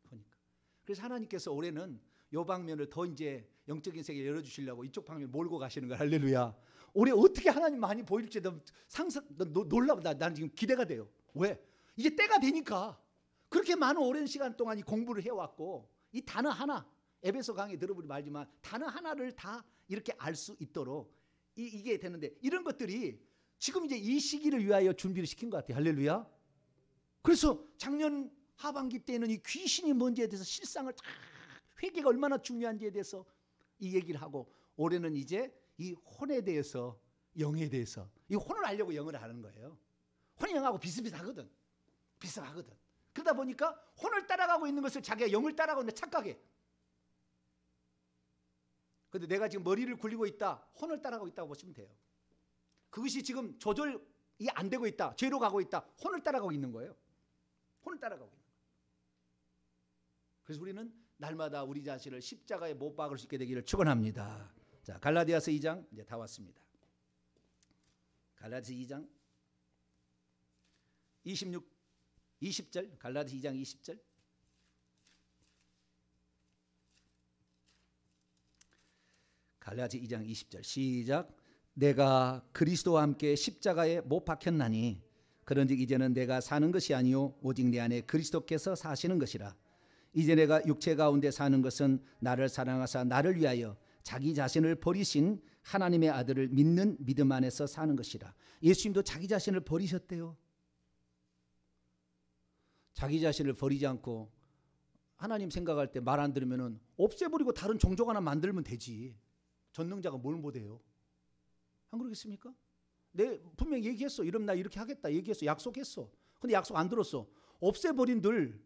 [SPEAKER 1] 보니까. 그래서 하나님께서 올해는 요 방면을 더 이제 영적인 세계 열어주시려고 이쪽 방면 몰고 가시는 거야. 할렐루야. 올해 어떻게 하나님 많이 보일지 놀라워. 난 지금 기대가 돼요. 왜? 이제 때가 되니까 그렇게 많은 오랜 시간 동안 이 공부를 해왔고 이 단어 하나 에베소 강의 들어보지 말지만 단어 하나를 다 이렇게 알 수 있도록 이게 되는데 이런 것들이 지금 이제 이 시기를 위하여 준비를 시킨 것 같아요. 할렐루야. 그래서 작년 하반기 때는 이 귀신이 뭔지에 대해서 실상을 다 회개가 얼마나 중요한지에 대해서 이 얘기를 하고 올해는 이제 이 혼에 대해서 영에 대해서 이 혼을 알려고 영을 하는 거예요. 혼이 영하고 비슷비슷하거든. 그러다 보니까 혼을 따라가고 있는 것을 자기가 영을 따라가고 있는데 착각해. 그런데 내가 지금 머리를 굴리고 있다. 혼을 따라가고 있다고 보시면 돼요. 그것이 지금 조절이 안 되고 있다. 죄로 가고 있다. 혼을 따라가고 있는 거예요. 혼을 따라가고 있는 거예요. 그래서 우리는 날마다 우리 자신을 십자가에 못 박을 수 있게 되기를 축원합니다. 자, 갈라디아서 2장 이제 다 왔습니다. 갈라디아서 2장 20절 갈라디아서 2장 20절 갈라디아서 2장 20절 시작. 내가 그리스도와 함께 십자가에 못 박혔나니 그런즉 이제는 내가 사는 것이 아니요 오직 내 안에 그리스도께서 사시는 것이라. 이제 내가 육체 가운데 사는 것은 나를 사랑하사 나를 위하여 자기 자신을 버리신 하나님의 아들을 믿는 믿음 안에서 사는 것이라. 예수님도 자기 자신을 버리셨대요. 자기 자신을 버리지 않고 하나님 생각할 때 말 안 들으면 없애버리고 다른 종족 하나 만들면 되지. 전능자가 뭘 못해요? 안 그러겠습니까? 내 분명히 얘기했어. 이러면 나 이렇게 하겠다 얘기했어. 약속했어. 근데 약속 안 들었어. 없애버린들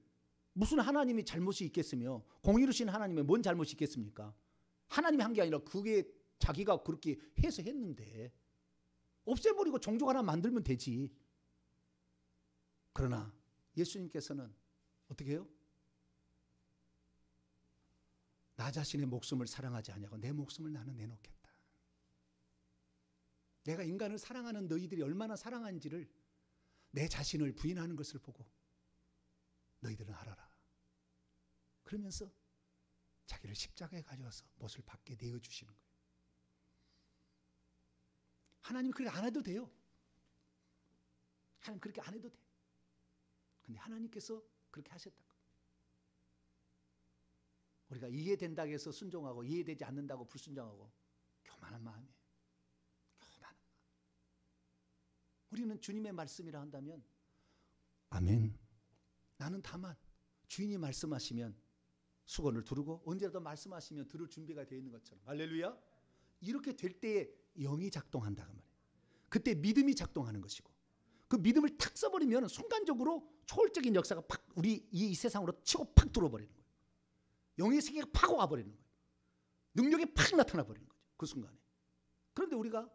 [SPEAKER 1] 무슨 하나님이 잘못이 있겠으며 공의로우신 하나님의 뭔 잘못이 있겠습니까? 하나님이 한 게 아니라 그게 자기가 그렇게 해서 했는데 없애버리고 종족 하나 만들면 되지. 그러나 예수님께서는 어떻게 해요? 나 자신의 목숨을 사랑하지 않냐고 내 목숨을 나는 내놓겠다. 내가 인간을 사랑하는 너희들이 얼마나 사랑하는지를 내 자신을 부인하는 것을 보고 너희들은 알아라. 그러면서 자기를 십자가에 가져와서 못을 받게 내어주시는 거예요. 하나님 그렇게 안 해도 돼요. 하나님 그렇게 안 해도 돼. 근데 하나님께서 그렇게 하셨다. 우리가 이해된다고 해서 순종하고 이해되지 않는다고 불순종하고 교만한 마음이에요. 교만한 마음. 우리는 주님의 말씀이라 한다면 아멘. 나는 다만 주인이 말씀하시면 수건을 두르고 언제라도 말씀하시면 들을 준비가 되어 있는 것처럼 할렐루야. 이렇게 될 때에 영이 작동한다 그 말이에요. 그때 믿음이 작동하는 것이고 그 믿음을 탁 써버리면 순간적으로 초월적인 역사가 팍 우리 이 세상으로 치고 팍 들어버리는 거예요. 영의 세계가 팍 와버리는 거예요. 능력이 팍 나타나 버리는 거죠. 그 순간에. 그런데 우리가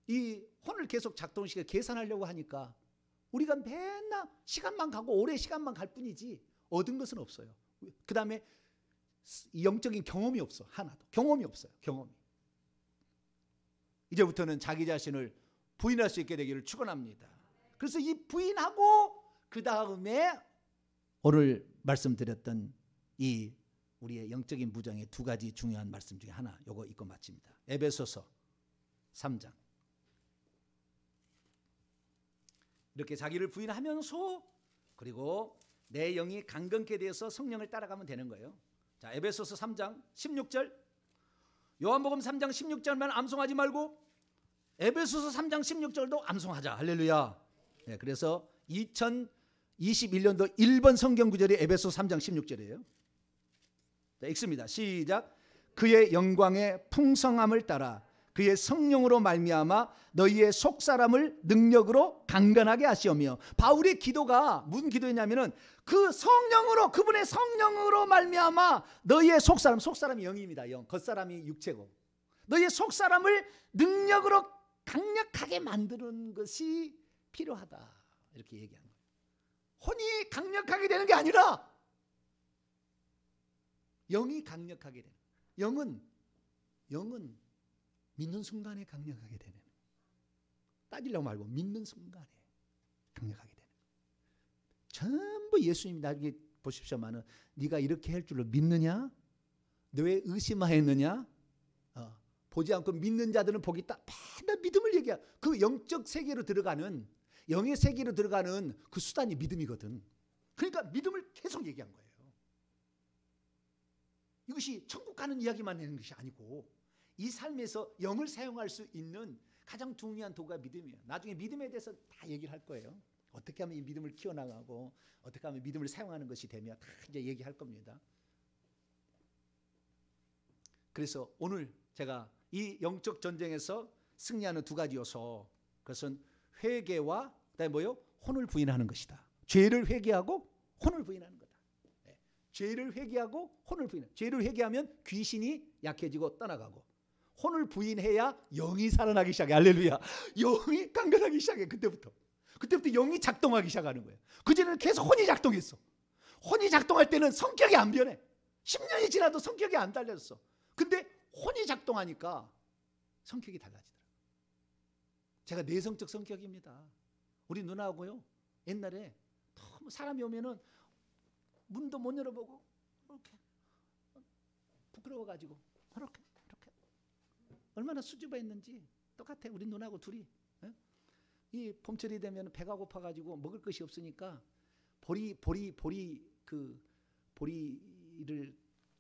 [SPEAKER 1] 이 혼을 계속 작동시켜 계산하려고 하니까 우리가 맨날 시간만 가고 오래 시간만 갈 뿐이지 얻은 것은 없어요. 그 다음에 영적인 경험이 없어. 하나도. 경험이 없어요. 경험이. 이제부터는 자기 자신을 부인할 수 있게 되기를 축원합니다. 그래서 이 부인하고 그 다음에 오늘 말씀드렸던 이 우리의 영적인 무장의 두 가지 중요한 말씀 중에 하나 요거 읽고 마칩니다. 에베소서 3장. 이렇게 자기를 부인하면서 그리고 내 영이 강건케 되어서 성령을 따라가면 되는 거예요. 자, 에베소서 3장 16절. 요한복음 3장 16절만 암송하지 말고 에베소서 3장 16절도 암송하자. 할렐루야. 네, 그래서 2021년도 1번 성경 구절이 에베소 3장 16절이에요. 자, 읽습니다. 시작. 그의 영광의 풍성함을 따라 그의 성령으로 말미암아 너희의 속사람을 능력으로 강건하게 하시오며. 바울의 기도가 무슨 기도였냐면은 그 성령으로 그분의 성령으로 말미암아 너희의 속사람이 영입니다. 영. 겉사람이 육체고 너희의 속사람을 능력으로 강력하게 만드는 것이 필요하다. 이렇게 얘기한 거예요. 혼이 강력하게 되는 게 아니라 영이 강력하게 되는 거예요. 영은 믿는 순간에 강력하게 되는 거예요. 따지려고 말고 믿는 순간에 강력하게 되는 거예요. 전부 예수님이 나중에 보십시오만은 네가 이렇게 할 줄로 믿느냐? 너 왜 의심하였느냐? 보지 않고 믿는 자들은 복이 있다. 맨날 믿음을 얘기해. 그 영적 세계로 들어가는 영의 세계로 들어가는 그 수단이 믿음이거든. 그러니까 믿음을 계속 얘기한 거예요. 이것이 천국 가는 이야기만 하는 것이 아니고 이 삶에서 영을 사용할 수 있는 가장 중요한 도구가 믿음이에요. 나중에 믿음에 대해서 다 얘기를 할 거예요. 어떻게 하면 이 믿음을 키워나가고 어떻게 하면 믿음을 사용하는 것이 되며 다 이제 얘기할 겁니다. 그래서 오늘 제가 이 영적 전쟁에서 승리하는 두 가지 요소, 그것은 회개와 그다음에 뭐요? 혼을 부인하는 것이다. 죄를 회개하고 혼을 부인하는 거다. 네. 죄를 회개하고 혼을 부인하는. 죄를 회개하면 귀신이 약해지고 떠나가고 혼을 부인해야 영이 살아나기 시작해. 할렐루야. 영이 강건하기 시작해. 그때부터 영이 작동하기 시작하는 거예요. 그전에는 계속 혼이 작동했어. 혼이 작동할 때는 성격이 안 변해. 10년이 지나도 성격이 안 달라졌어. 근데 혼이 작동하니까 성격이 달라지더라고요. 제가 내성적 성격입니다. 우리 누나하고요. 옛날에 너무 사람이 오면은 문도 못 열어보고 이렇게 부끄러워가지고 이렇게 얼마나 수줍어했는지 똑같아. 우리 누나하고 둘이. 이 봄철이 되면 배가 고파가지고 먹을 것이 없으니까 보리를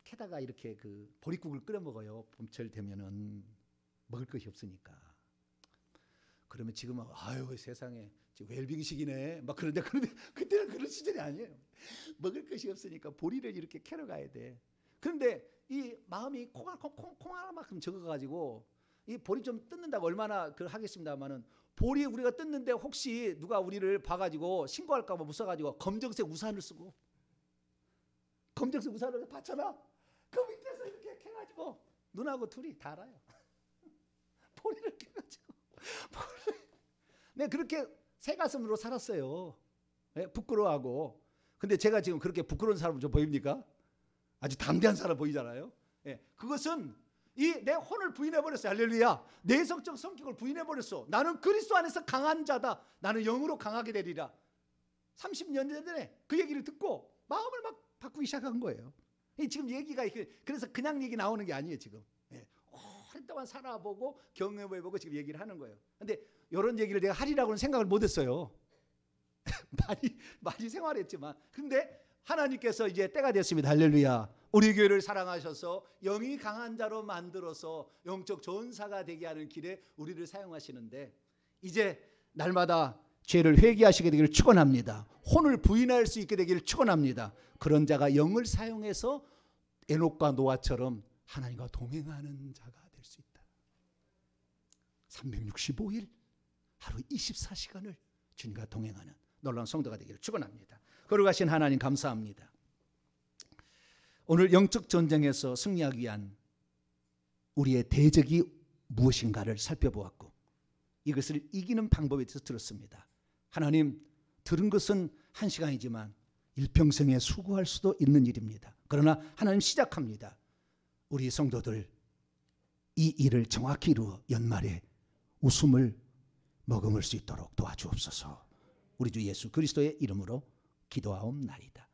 [SPEAKER 1] 캐다가 이렇게 그 보릿국을 끓여 먹어요. 봄철 되면은 먹을 것이 없으니까. 그러면 지금은 아유 세상에 웰빙식이네 막 그런데 그때는 그런 시절이 아니에요. 먹을 것이 없으니까 보리를 이렇게 캐러 가야 돼. 그런데 이 마음이 콩 하나만큼 적어가지고 이 볼이 좀 뜯는다고 얼마나 그 하겠습니다만은 볼이 우리가 뜯는데 혹시 누가 우리를 봐가지고 신고할까 봐 무서워가지고 검정색 우산을 쓰고 검정색 우산을 받잖아. 그 밑에서 이렇게 해가지고 눈하고 둘이 다 알아요. 볼을 껴가지고 네, 그렇게 새 가슴으로 살았어요. 네, 부끄러워하고. 근데 제가 지금 그렇게 부끄러운 사람 좀 보입니까? 아주 담대한 사람 보이잖아요. 네, 그것은 이 내 혼을 부인해버렸어요. 할렐루야. 내성적 성격을 부인해버렸어. 나는 그리스도 안에서 강한 자다. 나는 영으로 강하게 되리라. 30년 전에 그 얘기를 듣고 마음을 막 바꾸기 시작한 거예요. 지금 얘기가 그래서 그냥 얘기 나오는 게 아니에요. 지금 오랫동안 살아보고 경험해보고 지금 얘기를 하는 거예요. 근데 이런 얘기를 내가 하리라고는 생각을 못했어요. 많이 생활했지만. 근데 하나님께서 이제 때가 됐습니다. 할렐루야. 우리 교회를 사랑하셔서 영이 강한 자로 만들어서 영적 전사가 되게 하는 길에 우리를 사용하시는데 이제 날마다 죄를 회개하시게 되기를 축원합니다. 혼을 부인할 수 있게 되기를 축원합니다. 그런 자가 영을 사용해서 에녹과 노아처럼 하나님과 동행하는 자가 될 수 있다. 365일 하루 24시간을 주님과 동행하는 놀라운 성도가 되기를 축원합니다. 거룩하신 하나님 감사합니다. 오늘 영적 전쟁에서 승리하기 위한 우리의 대적이 무엇인가를 살펴보았고 이것을 이기는 방법에 대해서 들었습니다. 하나님, 들은 것은 한 시간이지만 일평생에 수고할 수도 있는 일입니다. 그러나 하나님 시작합니다. 우리 성도들 이 일을 정확히 이루어 연말에 웃음을 머금을 수 있도록 도와주옵소서. 우리 주 예수 그리스도의 이름으로 기도하옵나이다.